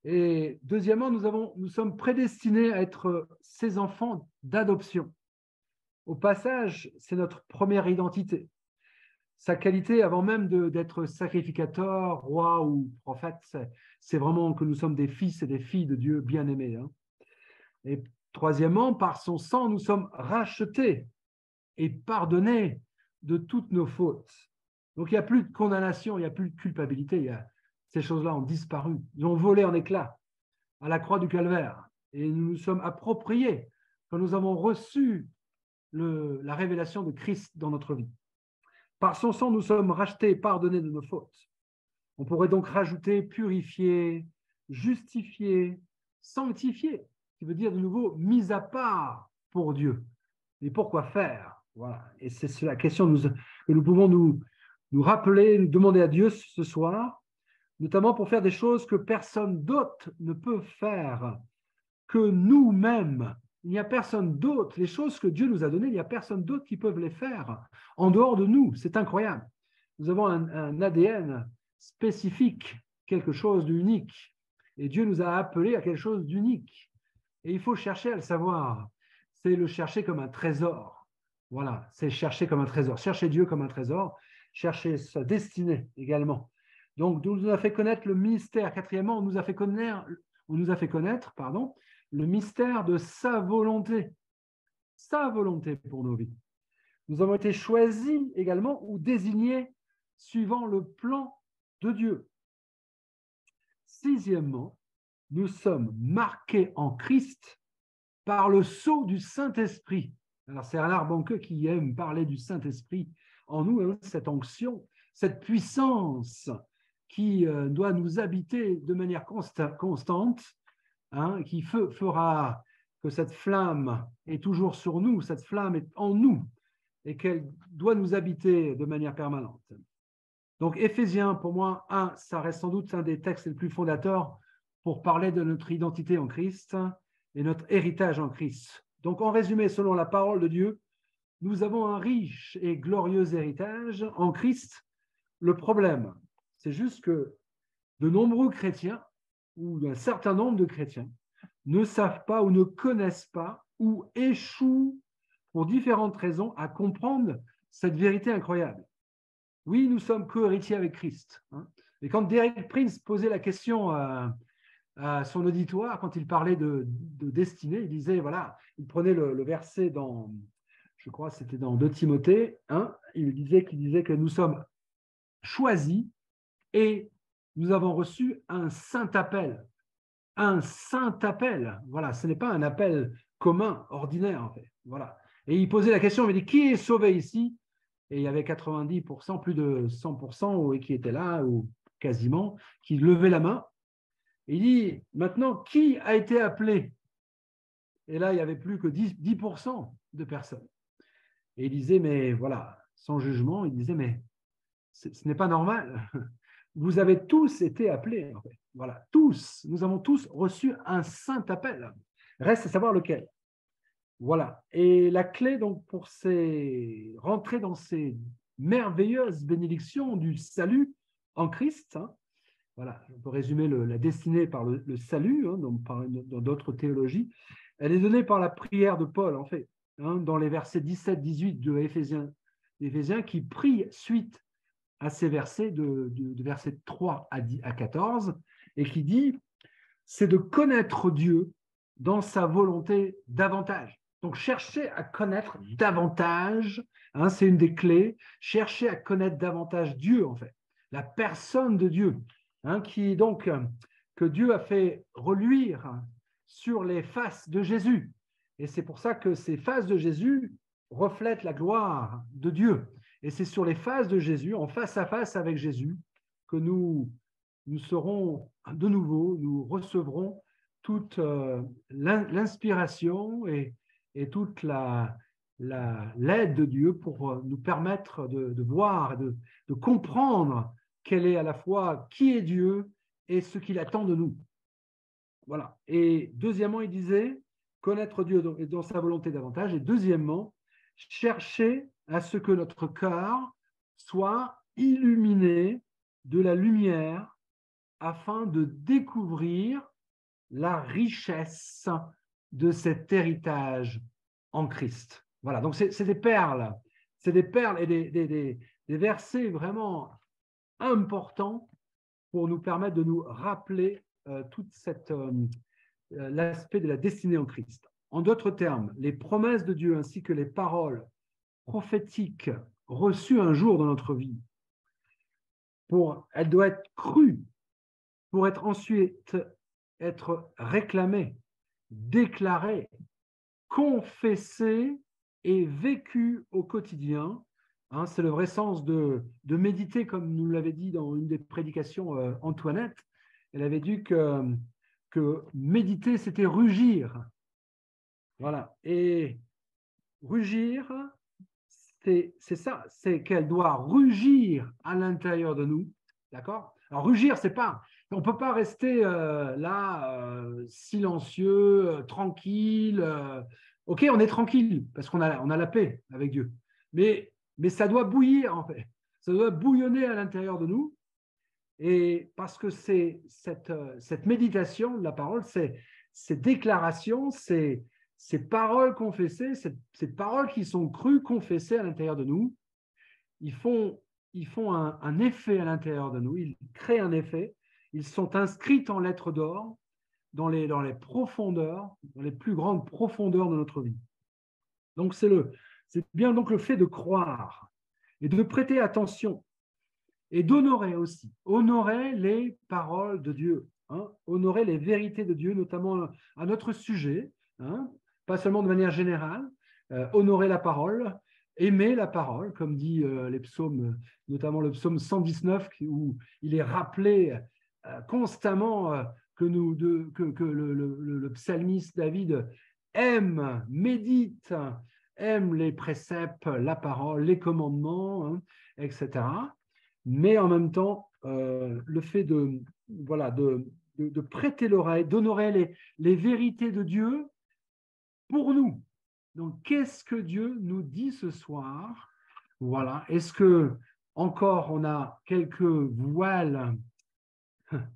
Et deuxièmement, nous sommes prédestinés à être ces enfants d'adoption. Au passage, c'est notre première identité. Sa qualité, avant même d'être sacrificateur, roi ou prophète, c'est vraiment que nous sommes des fils et des filles de Dieu bien-aimés. Hein. Et troisièmement, par son sang, nous sommes rachetés et pardonnés de toutes nos fautes. Donc, il n'y a plus de condamnation, il n'y a plus de culpabilité. Ces choses-là ont disparu. Ils ont volé en éclats à la croix du Calvaire. Et nous nous sommes appropriés quand nous avons reçu la révélation de Christ dans notre vie. Par son sang, nous sommes rachetés et pardonnés de nos fautes. On pourrait donc rajouter purifier, justifier, sanctifier, qui veut dire de nouveau mis à part pour Dieu. Et pourquoi faire? Voilà. Et c'est la question que nous pouvons nous rappeler, nous demander à Dieu ce soir, notamment pour faire des choses que personne d'autre ne peut faire que nous-mêmes. Il n'y a personne d'autre. Les choses que Dieu nous a données, il n'y a personne d'autre qui peut les faire en dehors de nous. C'est incroyable. Nous avons un ADN spécifique, quelque chose d'unique. Et Dieu nous a appelés à quelque chose d'unique. Et il faut chercher à le savoir. C'est le chercher comme un trésor. Voilà, c'est chercher comme un trésor. Chercher Dieu comme un trésor, chercher sa destinée également. Donc, on nous a fait connaître le mystère. Quatrièmement, on nous a fait connaître le mystère de sa volonté pour nos vies. Nous avons été choisis également ou désignés suivant le plan de Dieu. Sixièmement, nous sommes marqués en Christ par le sceau du Saint-Esprit. Alors, c'est Reinhard Bonnke qui aime parler du Saint-Esprit en nous, hein, cette onction, cette puissance qui doit nous habiter de manière constante, hein, qui fera que cette flamme est toujours sur nous, cette flamme est en nous et qu'elle doit nous habiter de manière permanente. Donc, Éphésiens, pour moi, ça reste sans doute un des textes les plus fondateurs pour parler de notre identité en Christ et notre héritage en Christ. Donc, en résumé, selon la parole de Dieu, nous avons un riche et glorieux héritage en Christ. Le problème, c'est juste que de nombreux chrétiens, ou un certain nombre de chrétiens, ne savent pas ou ne connaissent pas ou échouent pour différentes raisons à comprendre cette vérité incroyable. Oui, nous sommes co-héritiers avec Christ. Hein. Et quand Derek Prince posait la question à son auditoire, quand il parlait de destinée, il disait, voilà, il prenait le verset dans, je crois que c'était dans 2 Timothée, hein, il disait que nous sommes choisis et nous avons reçu un saint appel. Un saint appel. Voilà, ce n'est pas un appel commun, ordinaire, en fait. Voilà. Et il posait la question, il dit, qui est sauvé ici? Et il y avait 90%, plus de 100% qui étaient là, ou quasiment, qui levaient la main. Et il dit, maintenant, qui a été appelé? Et là, il n'y avait plus que 10% de personnes. Et il disait, mais voilà, sans jugement, il disait, mais ce n'est pas normal. Vous avez tous été appelés. En fait. Voilà, tous. Nous avons tous reçu un saint appel. Reste à savoir lequel. Voilà. Et la clé, donc, pour rentrer dans ces merveilleuses bénédictions du salut en Christ, hein, voilà, on peut résumer la destinée par le salut, hein, dans d'autres théologies, elle est donnée par la prière de Paul, en fait, hein, dans les versets 17-18 de Éphésiens, qui prie suite à ces versets, de versets 3 à 14, et qui dit, c'est de connaître Dieu dans sa volonté davantage. Donc, chercher à connaître davantage, hein, c'est une des clés, chercher à connaître davantage Dieu, en fait, la personne de Dieu, hein, que Dieu a fait reluire sur les faces de Jésus. Et c'est pour ça que ces faces de Jésus reflètent la gloire de Dieu. Et c'est sur les faces de Jésus, en face à face avec Jésus, que nous serons de nouveau, nous recevrons toute l'inspiration et toute l'aide de Dieu pour nous permettre de voir, de comprendre quel est à la fois qui est Dieu et ce qu'il attend de nous. Voilà. Et deuxièmement, il disait connaître Dieu dans sa volonté davantage. Et deuxièmement, chercher à ce que notre cœur soit illuminé de la lumière afin de découvrir la richesse de cet héritage en Christ. Voilà, donc c'est des perles et des versets vraiment importants pour nous permettre de nous rappeler toute l'aspect de la destinée en Christ. En d'autres termes, les promesses de Dieu ainsi que les paroles prophétiques reçues un jour dans notre vie, elles doivent être crues pour être ensuite être réclamées, déclarées, confessées et vécues au quotidien, Hein, c'est le vrai sens de méditer, comme nous l'avait dit dans une des prédications Antoinette. Elle avait dit que méditer, c'était rugir. Voilà. Et rugir, c'est ça, c'est qu'elle doit rugir à l'intérieur de nous. D'accord? Alors, rugir, c'est pas. On ne peut pas rester là, silencieux, tranquille. Ok, on est tranquille parce qu'on a la paix avec Dieu. Mais ça doit bouillir, en fait. Ça doit bouillonner à l'intérieur de nous. Et parce que c'est cette méditation de la parole, ces déclarations, ces paroles confessées, ces paroles qui sont crues, confessées à l'intérieur de nous, ils font un effet à l'intérieur de nous, ils créent un effet, ils sont inscrits en lettres d'or dans les profondeurs, dans les plus grandes profondeurs de notre vie. Donc c'est bien donc le fait de croire et de prêter attention et d'honorer aussi, honorer les paroles de Dieu, hein, honorer les vérités de Dieu, notamment à notre sujet, hein, pas seulement de manière générale, honorer la parole, aimer la parole, comme dit les psaumes, notamment le psaume 119, où il est rappelé constamment que le psalmiste David aime, médite, aime les préceptes, la parole, les commandements, hein, etc. Mais en même temps, le fait voilà, de prêter l'oreille, d'honorer les vérités de Dieu pour nous. Donc, qu'est-ce que Dieu nous dit ce soir? Voilà. Est-ce que encore on a quelques voiles?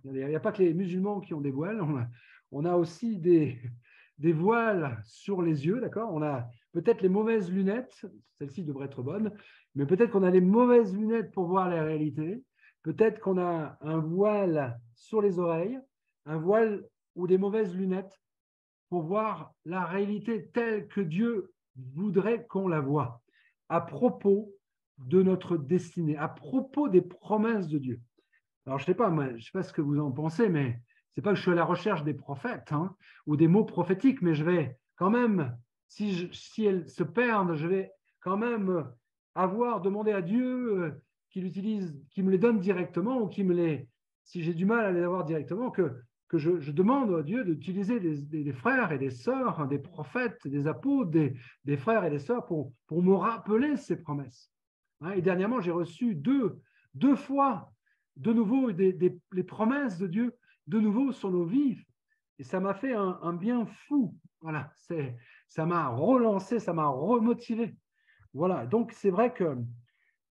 Il n'y a pas que les musulmans qui ont des voiles, on a aussi des voiles sur les yeux, d'accord? On a peut-être les mauvaises lunettes, celles-ci devraient être bonnes, mais peut-être qu'on a les mauvaises lunettes pour voir la réalité, peut-être qu'on a un voile sur les oreilles, un voile ou des mauvaises lunettes pour voir la réalité telle que Dieu voudrait qu'on la voie, à propos de notre destinée, à propos des promesses de Dieu. Alors, je sais pas, moi, je sais pas ce que vous en pensez, mais c'est pas que je suis à la recherche des prophètes, hein, ou des mots prophétiques, mais je vais quand même, si elles se perdent, je vais quand même demander à Dieu qu'il me les donne directement, ou si j'ai du mal à les avoir directement, que je demande à Dieu d'utiliser des frères et des sœurs, hein, des prophètes, des apôtres, des frères et des sœurs pour me rappeler ces promesses. Hein, et dernièrement, j'ai reçu deux fois de nouveau les promesses de Dieu, de nouveau sur nos vies. Et ça m'a fait un bien fou. Voilà, ça m'a relancé, ça m'a remotivé. Voilà, donc c'est vrai que,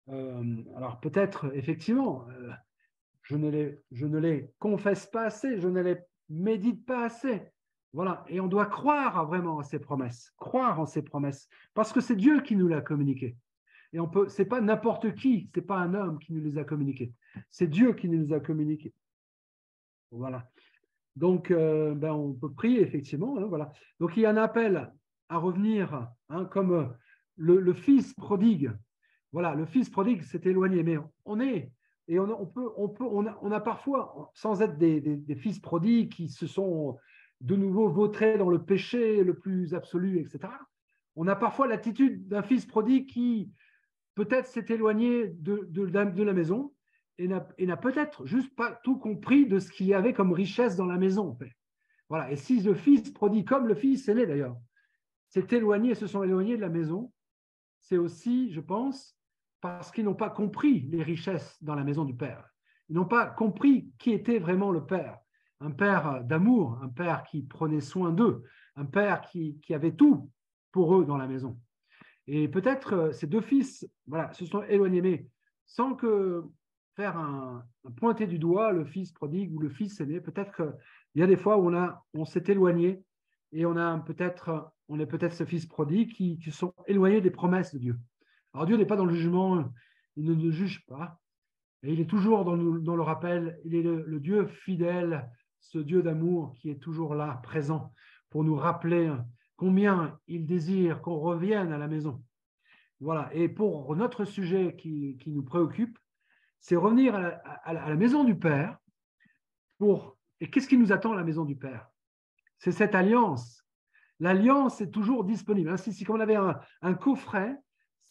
alors peut-être effectivement, je ne les confesse pas assez, je ne les médite pas assez. Voilà, et on doit croire vraiment à ces promesses, croire en ces promesses, parce que c'est Dieu qui nous l'a communiqué. Et c'est pas n'importe qui, c'est pas un homme qui nous les a communiqués, c'est Dieu qui nous les a communiqués. Voilà. Donc, on peut prier effectivement. Hein, voilà. Donc, il y a un appel à revenir, hein, comme le fils prodigue. Voilà, le fils prodigue s'est éloigné, mais on a parfois, sans être des fils prodigues qui se sont de nouveau vautrés dans le péché le plus absolu, etc. On a parfois l'attitude d'un fils prodigue qui peut-être s'est éloigné de la maison et n'a peut-être juste pas tout compris de ce qu'il y avait comme richesse dans la maison. En fait. Voilà. Et si le fils prodigue, comme le fils aîné d'ailleurs, se sont éloignés de la maison, c'est aussi, je pense, parce qu'ils n'ont pas compris les richesses dans la maison du Père. Ils n'ont pas compris qui était vraiment le Père. Un Père d'amour, un Père qui prenait soin d'eux, un Père qui avait tout pour eux dans la maison. Et peut-être ces deux fils se sont éloignés, mais sans que faire un pointer du doigt le fils prodigue ou le fils aîné. Peut-être qu'il y a des fois où on s'est éloigné et on est peut-être ce fils prodigue qui sont éloignés des promesses de Dieu. Alors Dieu n'est pas dans le jugement, il ne nous juge pas. Et il est toujours dans le rappel, il est le Dieu fidèle, ce Dieu d'amour qui est toujours là, présent, pour nous rappeler combien il désire qu'on revienne à la maison. Voilà. Et pour notre sujet qui nous préoccupe, c'est revenir à la maison du Père. Et qu'est-ce qui nous attend à la maison du Père? C'est cette alliance. L'alliance est toujours disponible. Si comme on avait un coffret,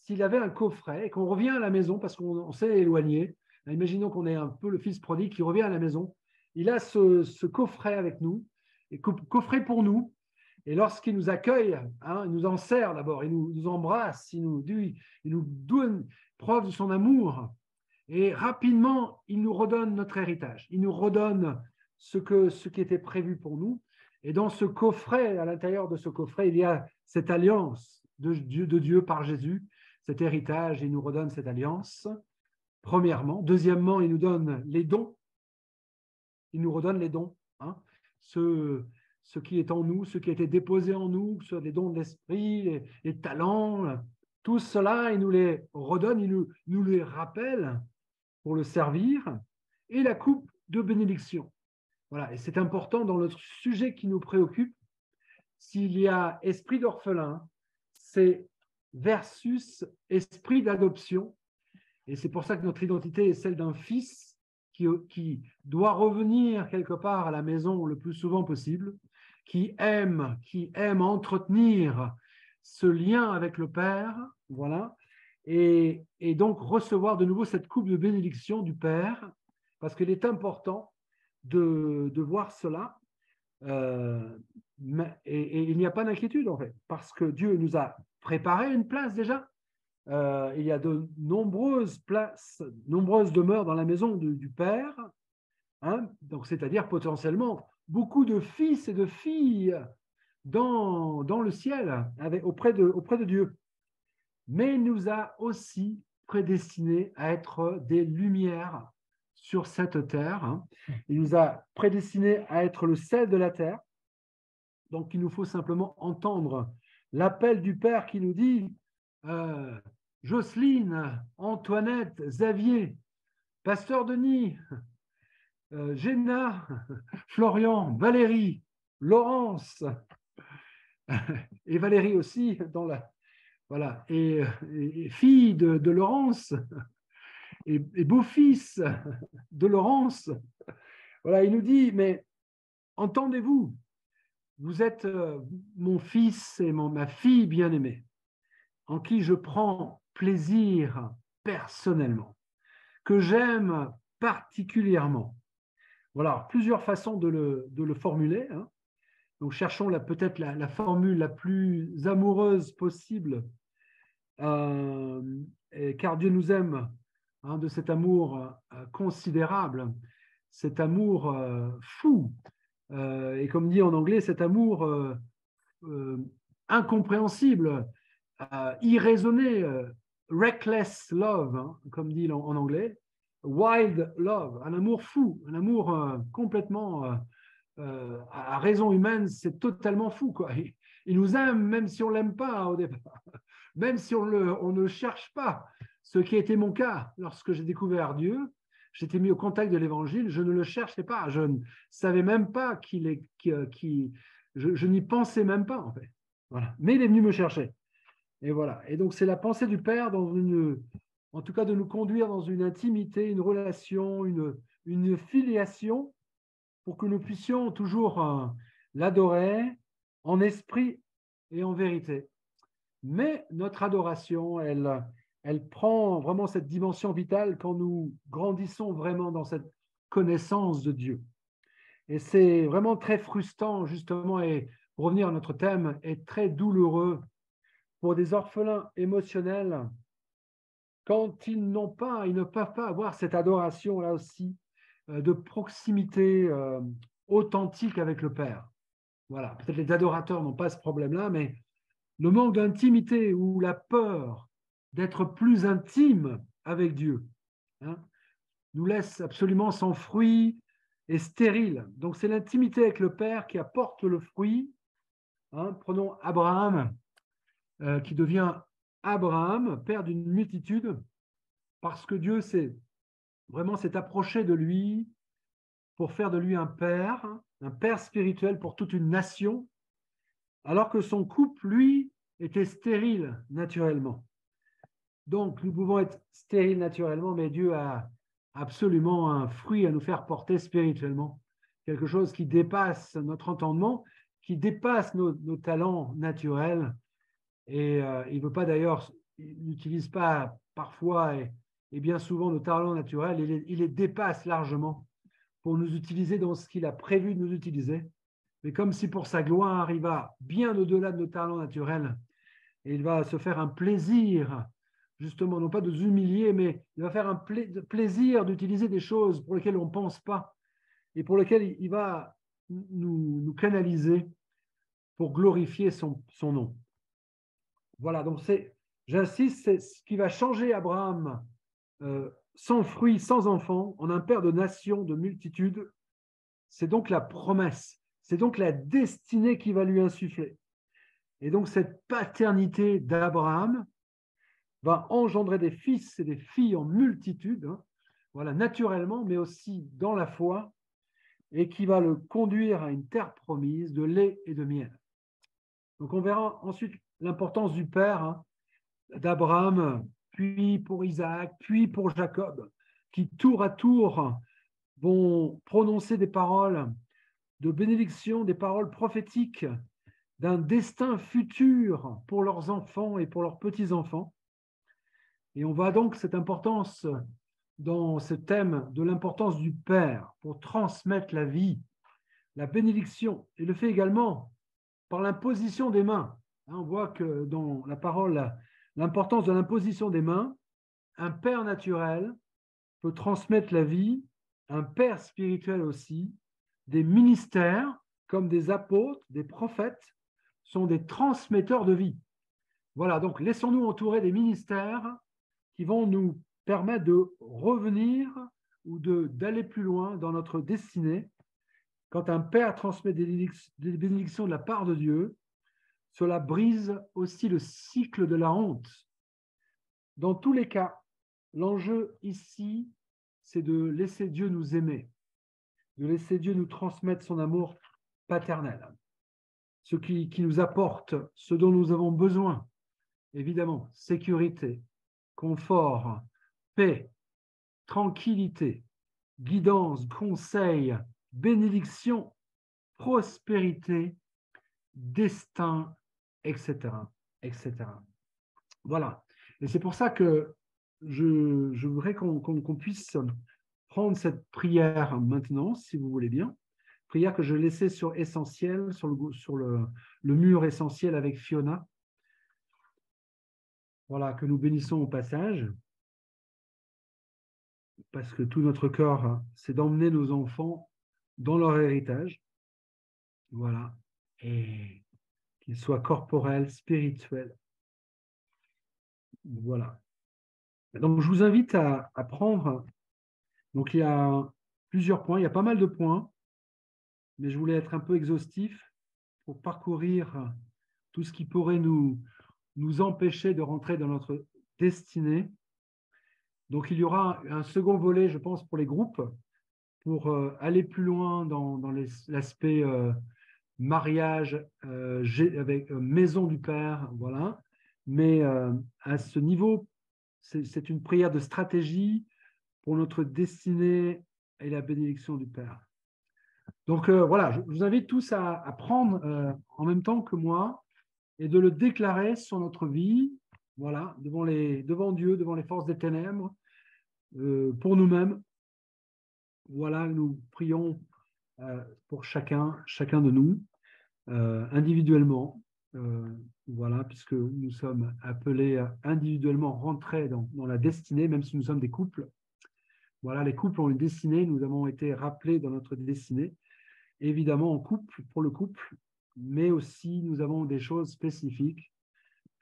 s'il avait un coffret et qu'on revient à la maison parce qu'on s'est éloigné. Imaginons qu'on est un peu le fils prodigue qui revient à la maison. Il a ce coffret avec nous, et coffret pour nous. Et lorsqu'il nous accueille, il nous en sert d'abord, il nous embrasse, il nous donne preuve de son amour. Et rapidement, il nous redonne notre héritage. Il nous redonne ce qui était prévu pour nous. Et dans ce coffret, à l'intérieur de ce coffret, il y a cette alliance de Dieu par Jésus, cet héritage. Il nous redonne cette alliance, premièrement. Deuxièmement, il nous donne les dons. Il nous redonne les dons. Ce qui est en nous, ce qui a été déposé en nous, que ce soit les dons de l'esprit, les talents, tout cela, il nous les redonne, il nous les rappelle pour le servir, et la coupe de bénédiction. Voilà, et c'est important dans notre sujet qui nous préoccupe. S'il y a esprit d'orphelin, c'est versus esprit d'adoption, et c'est pour ça que notre identité est celle d'un fils qui doit revenir quelque part à la maison le plus souvent possible, qui aime entretenir ce lien avec le Père, voilà, et donc recevoir de nouveau cette coupe de bénédiction du Père, parce qu'il est important de voir cela, et il n'y a pas d'inquiétude en fait, parce que Dieu nous a préparé une place déjà. Il y a de nombreuses places, nombreuses demeures dans la maison du Père, donc c'est-à-dire potentiellement beaucoup de fils et de filles dans le ciel, auprès de Dieu. Mais il nous a aussi prédestinés à être des lumières sur cette terre. Il nous a prédestinés à être le sel de la terre. Donc il nous faut simplement entendre l'appel du Père qui nous dit Jocelyne, Antoinette, Xavier, Pasteur Denis, Géna, Florian, Valérie, Laurence, et Valérie aussi, voilà, et fille de Laurence, et beau-fils de Laurence. Voilà, il nous dit, mais entendez-vous, vous êtes mon fils et ma fille bien-aimée, en qui je prends plaisir personnellement, que j'aime particulièrement. Voilà, plusieurs façons de le formuler. Donc, cherchons peut-être la formule la plus amoureuse possible, car Dieu nous aime de cet amour considérable, cet amour fou, et comme dit en anglais, cet amour incompréhensible, irraisonné, reckless love, comme dit en anglais, wild love, un amour fou, un amour complètement à raison humaine, c'est totalement fou, quoi. Il nous aime même si on ne l'aime pas au départ, même si on ne cherche pas, ce qui a été mon cas lorsque j'ai découvert Dieu. J'étais mis au contact de l'Évangile, je ne le cherchais pas, je ne savais même pas je n'y pensais même pas en fait. Voilà. Mais il est venu me chercher. Et voilà. Et donc c'est la pensée du Père en tout cas de nous conduire dans une intimité, une relation, une filiation, pour que nous puissions toujours l'adorer en esprit et en vérité. Mais notre adoration, elle prend vraiment cette dimension vitale quand nous grandissons vraiment dans cette connaissance de Dieu. Et c'est vraiment très frustrant, justement, et pour revenir à notre thème, et très douloureux pour des orphelins émotionnels quand ils ne peuvent pas avoir cette adoration là aussi de proximité authentique avec le Père. Voilà, peut-être les adorateurs n'ont pas ce problème-là, mais le manque d'intimité ou la peur d'être plus intime avec Dieu nous laisse absolument sans fruit et stérile. Donc c'est l'intimité avec le Père qui apporte le fruit. Prenons Abraham, qui devient Abraham, père d'une multitude, parce que Dieu s'est approché de lui pour faire de lui un père spirituel pour toute une nation, alors que son couple, lui, était stérile naturellement. Donc, nous pouvons être stériles naturellement, mais Dieu a absolument un fruit à nous faire porter spirituellement, quelque chose qui dépasse notre entendement, qui dépasse nos talents naturels. Et il ne veut pas d'ailleurs n'utilise pas parfois et bien souvent nos talents naturels, il les dépasse largement pour nous utiliser dans ce qu'il a prévu de nous utiliser. Mais comme si pour sa gloire, il va bien au-delà de nos talents naturels et il va se faire un plaisir, justement, non pas de nous humilier, mais il va faire un plaisir d'utiliser des choses pour lesquelles on ne pense pas et pour lesquelles il va nous canaliser pour glorifier son nom. Voilà, donc j'insiste, c'est ce qui va changer Abraham sans fruit, sans enfant, en un père de nations, de multitudes. C'est donc la promesse, c'est donc la destinée qui va lui insuffler. Et donc cette paternité d'Abraham va engendrer des fils et des filles en multitude, hein, voilà, naturellement, mais aussi dans la foi, et qui va le conduire à une terre promise de lait et de miel. Donc on verra ensuite l'importance du père, hein, d'Abraham, puis pour Isaac, puis pour Jacob, qui tour à tour vont prononcer des paroles de bénédiction, des paroles prophétiques d'un destin futur pour leurs enfants et pour leurs petits-enfants. Et on voit donc cette importance dans ce thème de l'importance du Père pour transmettre la vie, la bénédiction, et le fait également par l'imposition des mains. On voit que dans la parole, l'importance de l'imposition des mains, un Père naturel peut transmettre la vie, un Père spirituel aussi, des ministères comme des apôtres, des prophètes, sont des transmetteurs de vie. Voilà, donc laissons-nous entourer des ministères qui vont nous permettre de revenir ou d'aller plus loin dans notre destinée. Quand un père transmet des bénédictions de la part de Dieu, cela brise aussi le cycle de la honte. Dans tous les cas, l'enjeu ici, c'est de laisser Dieu nous aimer, de laisser Dieu nous transmettre son amour paternel, ce qui nous apporte ce dont nous avons besoin, évidemment, sécurité, confort, paix, tranquillité, guidance, conseil, bénédiction, prospérité, destin, etc., etc. Voilà. Et c'est pour ça que je voudrais qu'on puisse prendre cette prière maintenant, si vous voulez bien. Prière que je laissais sur Essentiel, sur le mur Essentiel avec Fiona. Voilà, que nous bénissons au passage. Parce que tout notre cœur, c'est d'emmener nos enfants dans leur héritage. Voilà. Et qu'ils soient corporels, spirituels. Voilà. Donc, je vous invite à prendre. Donc, il y a plusieurs points. Il y a pas mal de points, mais je voulais être un peu exhaustif pour parcourir tout ce qui pourrait nous empêcher de rentrer dans notre destinée. Donc, il y aura un second volet, je pense, pour les groupes, pour aller plus loin dans l'aspect mariage avec maison du Père, voilà. Mais à ce niveau, c'est une prière de stratégie pour notre destinée et la bénédiction du Père. Donc voilà, je vous invite tous à prendre en même temps que moi et de le déclarer sur notre vie, voilà, devant Dieu, devant les forces des ténèbres, pour nous-mêmes. Voilà, nous prions pour chacun de nous, individuellement, voilà, puisque nous sommes appelés à individuellement rentrer dans la destinée, même si nous sommes des couples. Voilà, les couples ont une destinée, nous avons été rappelés dans notre destinée, évidemment en couple, pour le couple, mais aussi nous avons des choses spécifiques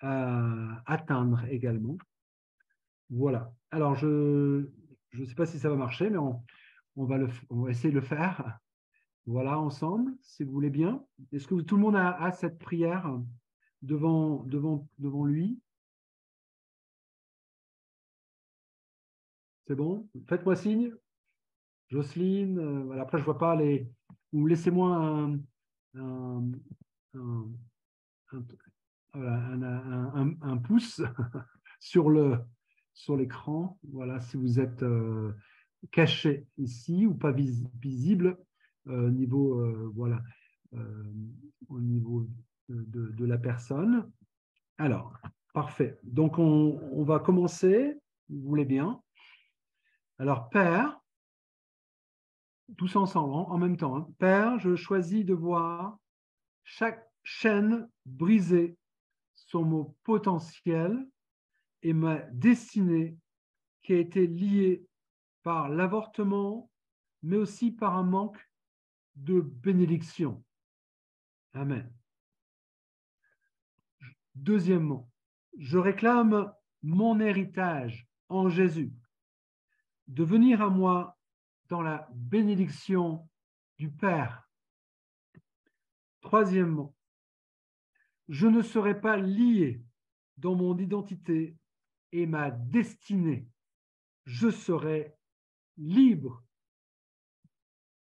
à atteindre également. Voilà. Alors, je ne sais pas si ça va marcher, mais on va essayer de le faire. Voilà, ensemble, si vous voulez bien. Est-ce que tout le monde a cette prière devant lui? C'est bon? Faites-moi signe. Jocelyne, voilà, après je ne vois pas les... Ou laissez-moi un, un, voilà, un pouce sur l'écran. Voilà, si vous êtes caché ici ou pas visible niveau, voilà, au niveau de la personne. Alors, Parfait. Donc, on va commencer, vous voulez bien. Alors, Père, tous ensemble, en même temps, hein. Père, je choisis de voir chaque chaîne brisée sur mon potentiel et ma destinée qui a été liée par l'avortement, mais aussi par un manque de bénédiction. Amen. Deuxièmement, je réclame mon héritage en Jésus, de venir à moi dans la bénédiction du Père. Troisièmement, je ne serai pas lié dans mon identité et ma destinée. Je serai libre.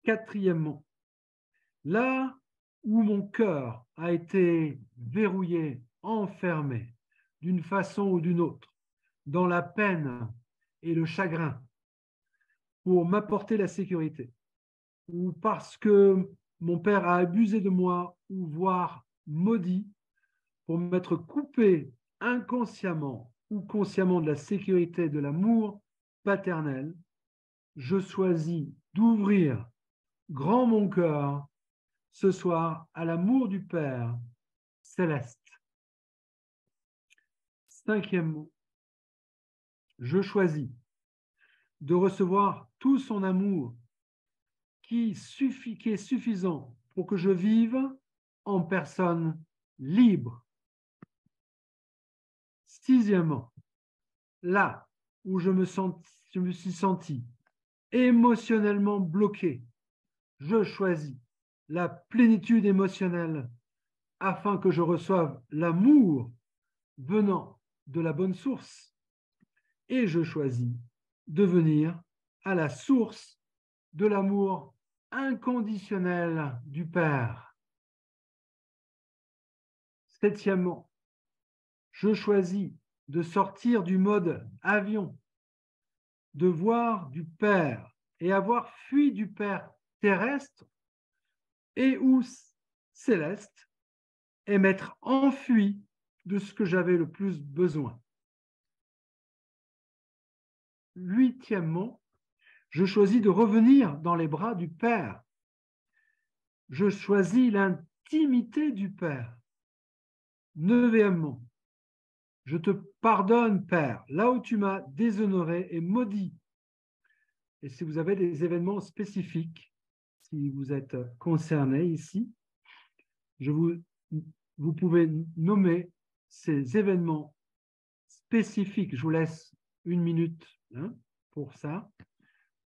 Quatrièmement, là où mon cœur a été verrouillé, enfermé, d'une façon ou d'une autre, dans la peine et le chagrin, pour m'apporter la sécurité, ou parce que mon père a abusé de moi, ou voire maudit, pour m'être coupé inconsciemment ou consciemment de la sécurité, de l'amour paternel, je choisis d'ouvrir grand mon cœur ce soir à l'amour du Père céleste. Cinquièmement, je choisis de recevoir tout son amour qui est suffisant pour que je vive en personne libre. Sixièmement, là où je me suis senti émotionnellement bloqué, je choisis la plénitude émotionnelle afin que je reçoive l'amour venant de la bonne source. Et je choisis de venir à la source de l'amour inconditionnel du Père. Septièmement, je choisis de sortir du mode avion, de voir du Père et avoir fui du Père terrestre et ou céleste et m'être enfui de ce que j'avais le plus besoin. Huitièmement, je choisis de revenir dans les bras du Père. Je choisis l'intimité du Père. Neuvièmement, je te pardonne, Père, là où tu m'as déshonoré et maudit. Et si vous avez des événements spécifiques, si vous êtes concerné ici, vous pouvez nommer ces événements spécifiques. Je vous laisse une minute pour ça,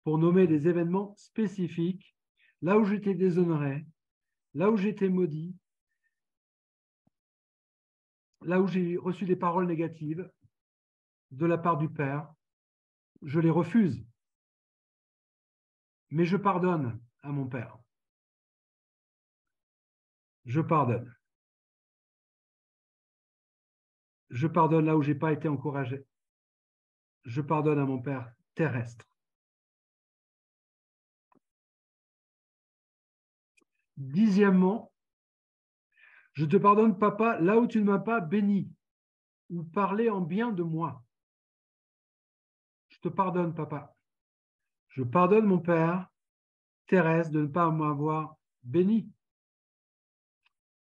pour nommer des événements spécifiques, là où j'étais déshonoré, là où j'étais maudit, là où j'ai reçu des paroles négatives de la part du Père, je les refuse. Mais je pardonne à mon Père. Je pardonne. Je pardonne là où je n'ai pas été encouragé. Je pardonne à mon Père terrestre. Dixièmement, je te pardonne, papa, là où tu ne m'as pas béni ou parlé en bien de moi. Je te pardonne, papa. Je pardonne mon Père terrestre de ne pas m'avoir béni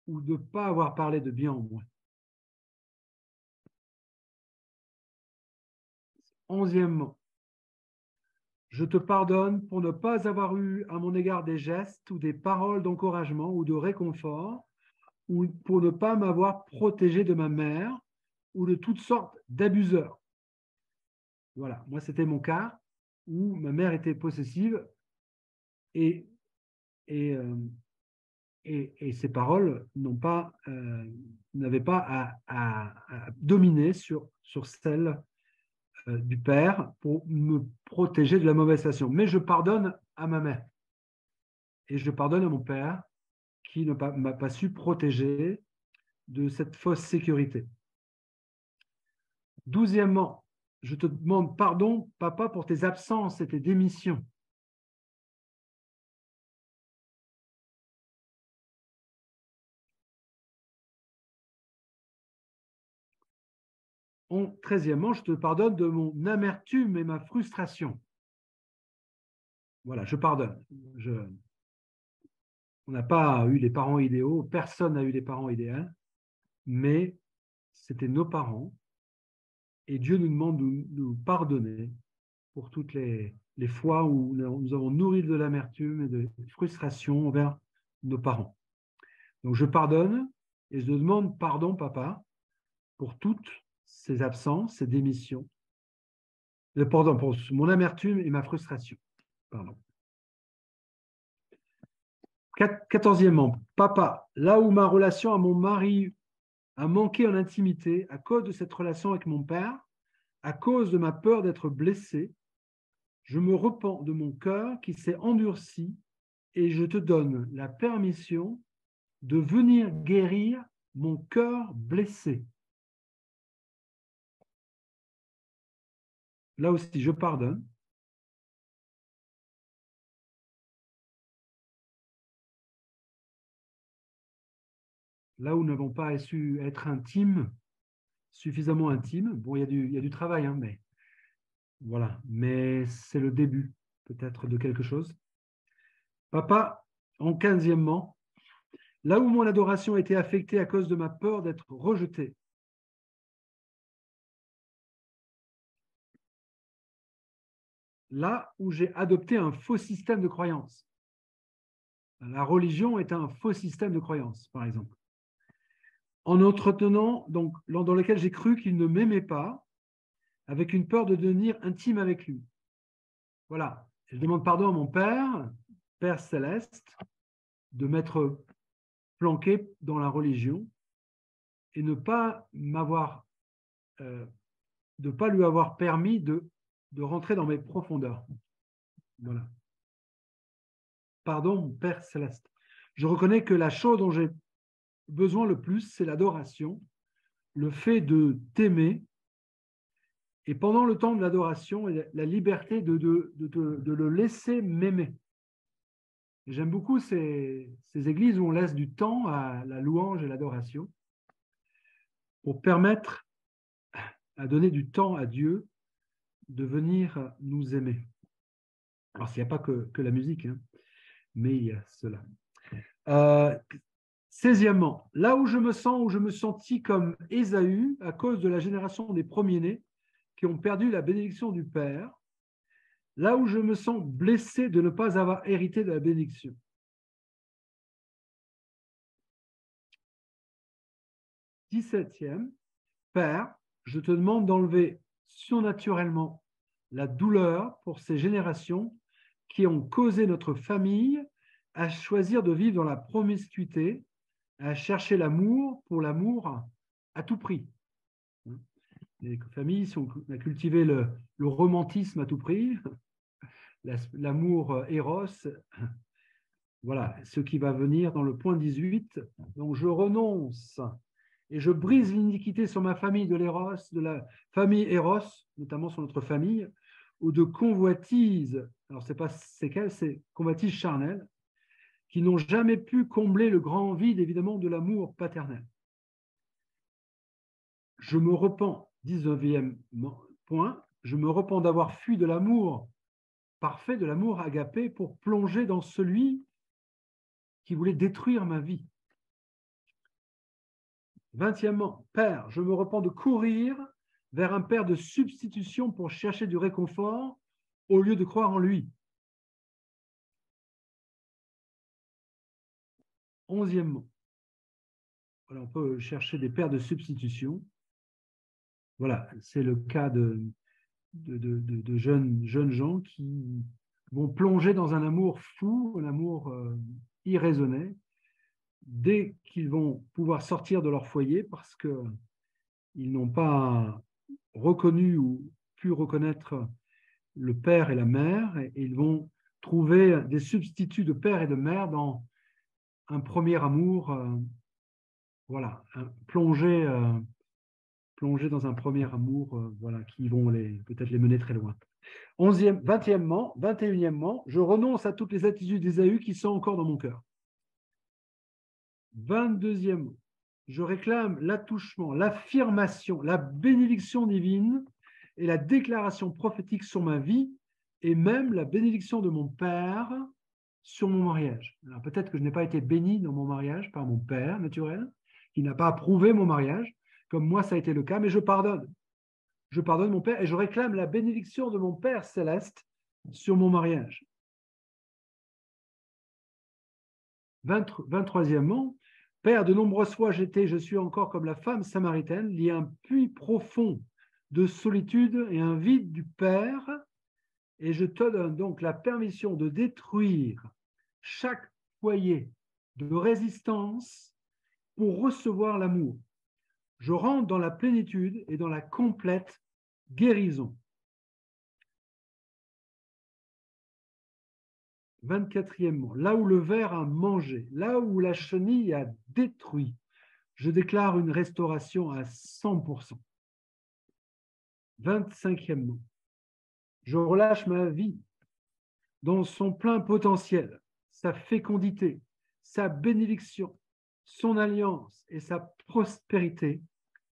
ou de ne pas avoir parlé de bien en moi. Onzièmement, je te pardonne pour ne pas avoir eu à mon égard des gestes ou des paroles d'encouragement ou de réconfort, ou pour ne pas m'avoir protégé de ma mère ou de toutes sortes d'abuseurs. Voilà, moi c'était mon cas où ma mère était possessive et, et, euh, et ces paroles n'avaient pas à dominer sur celles du père pour me protéger de la mauvaise façon. Mais je pardonne à ma mère et je pardonne à mon père qui ne m'a pas su protéger de cette fausse sécurité. Douzièmement, je te demande pardon, papa, pour tes absences et tes démissions. 13e, je te pardonne de mon amertume et ma frustration. Voilà, je pardonne. On n'a pas eu les parents idéaux, personne n'a eu les parents idéaux, mais c'était nos parents et Dieu nous demande de nous pardonner pour toutes les fois où nous avons nourri de l'amertume et de frustration envers nos parents. Donc je pardonne et je demande pardon, papa, pour toutes ces absences, ces démissions. Pardon, pour mon amertume et ma frustration. Pardon. 14e, papa, là où ma relation à mon mari a manqué en intimité à cause de cette relation avec mon père, à cause de ma peur d'être blessé, je me repens de mon cœur qui s'est endurci et je te donne la permission de venir guérir mon cœur blessé. Là aussi, je pardonne. Là où nous n'avons pas su être intimes, suffisamment intimes, bon, il y a du travail, hein, mais voilà, mais c'est le début peut-être de quelque chose. Papa, en 15e, là où mon adoration a été affectée à cause de ma peur d'être rejeté. Là où j'ai adopté un faux système de croyance. La religion est un faux système de croyance, par exemple. En entretenant, donc, dans lequel j'ai cru qu'il ne m'aimait pas, avec une peur de devenir intime avec lui. Voilà. Je demande pardon à mon Père, Père céleste, de m'être planqué dans la religion et ne pas m'avoir, de pas lui avoir permis de rentrer dans mes profondeurs. Voilà. Pardon, mon Père céleste. Je reconnais que la chose dont j'ai besoin le plus, c'est l'adoration, le fait de t'aimer, et pendant le temps de l'adoration, la liberté de le laisser m'aimer. J'aime beaucoup ces églises où on laisse du temps à la louange et l'adoration pour permettre à donner du temps à Dieu de venir nous aimer. Alors, il n'y a pas que la musique, hein, mais il y a cela. 16e, là où je me sentis comme Ésaü à cause de la génération des premiers-nés qui ont perdu la bénédiction du Père, là où je me sens blessé de ne pas avoir hérité de la bénédiction. 17e, Père, je te demande d'enlever surnaturellement la douleur pour ces générations qui ont causé notre famille à choisir de vivre dans la promiscuité, à chercher l'amour pour l'amour à tout prix. Les familles ont cultivé le romantisme à tout prix, l'amour éros. Voilà ce qui va venir dans le point 18. Donc je renonce et je brise l'iniquité sur ma famille de l'éros, de la famille Eros, notamment sur notre famille, ou de convoitise. Alors c'est quelle, c'est convoitise charnelle, qui n'ont jamais pu combler le grand vide, évidemment, de l'amour paternel. Je me repens, 19e point, je me repens d'avoir fui de l'amour parfait, de l'amour agapé, pour plonger dans celui qui voulait détruire ma vie. 20e, Père, je me repens de courir vers un Père de substitution pour chercher du réconfort au lieu de croire en lui. 11e, voilà, on peut chercher des pères de substitution. Voilà, c'est le cas de jeunes gens qui vont plonger dans un amour fou, un amour irraisonné, dès qu'ils vont pouvoir sortir de leur foyer parce qu'ils n'ont pas reconnu ou pu reconnaître le père et la mère, et ils vont trouver des substituts de père et de mère dans un premier amour, voilà, plonger dans un premier amour, voilà, qui vont peut-être les mener très loin. 21e, je renonce à toutes les attitudes d'Ésaü qui sont encore dans mon cœur. 22e, je réclame l'attouchement, l'affirmation, la bénédiction divine et la déclaration prophétique sur ma vie et même la bénédiction de mon Père sur mon mariage. Alors peut-être que je n'ai pas été béni dans mon mariage par mon Père naturel, qui n'a pas approuvé mon mariage, comme moi ça a été le cas, mais je pardonne. Je pardonne mon Père et je réclame la bénédiction de mon Père céleste sur mon mariage. 23e, Père, de nombreuses fois j'étais, je suis encore comme la femme samaritaine, lié à un puits profond de solitude et un vide du Père, et je te donne donc la permission de détruire chaque foyer de résistance pour recevoir l'amour. Je rentre dans la plénitude et dans la complète guérison. 24e, là où le ver a mangé, là où la chenille a détruit, je déclare une restauration à 100%. 25e, je relâche ma vie dans son plein potentiel, sa fécondité, sa bénédiction, son alliance et sa prospérité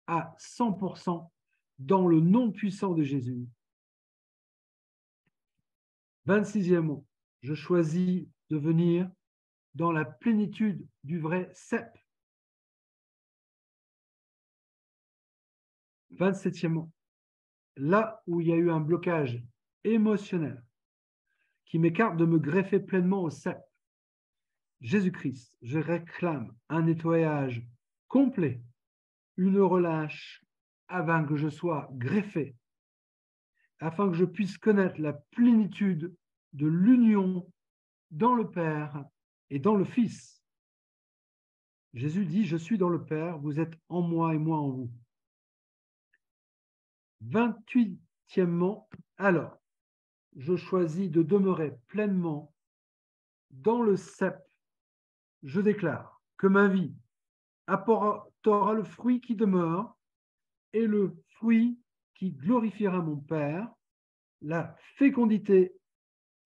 à 100% dans le nom puissant de Jésus. 26e, je choisis de venir dans la plénitude du vrai cep. 27e, là où il y a eu un blocage émotionnel qui m'écarte de me greffer pleinement au cep, Jésus-Christ, je réclame un nettoyage complet, une relâche afin que je sois greffé, afin que je puisse connaître la plénitude de l'union dans le Père et dans le Fils. Jésus dit, je suis dans le Père, vous êtes en moi et moi en vous. 28e, alors, je choisis de demeurer pleinement dans le cep. Je déclare que ma vie apportera le fruit qui demeure et le fruit qui glorifiera mon Père, la fécondité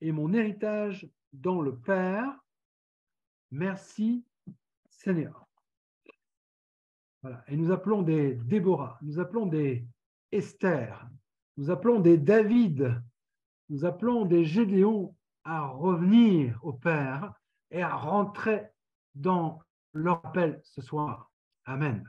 et mon héritage dans le Père. Merci Seigneur. Voilà. Et nous appelons des Déborah, nous appelons des Esther, nous appelons des David, nous appelons des Gédéon à revenir au Père et à rentrer dans leur appel ce soir. Amen.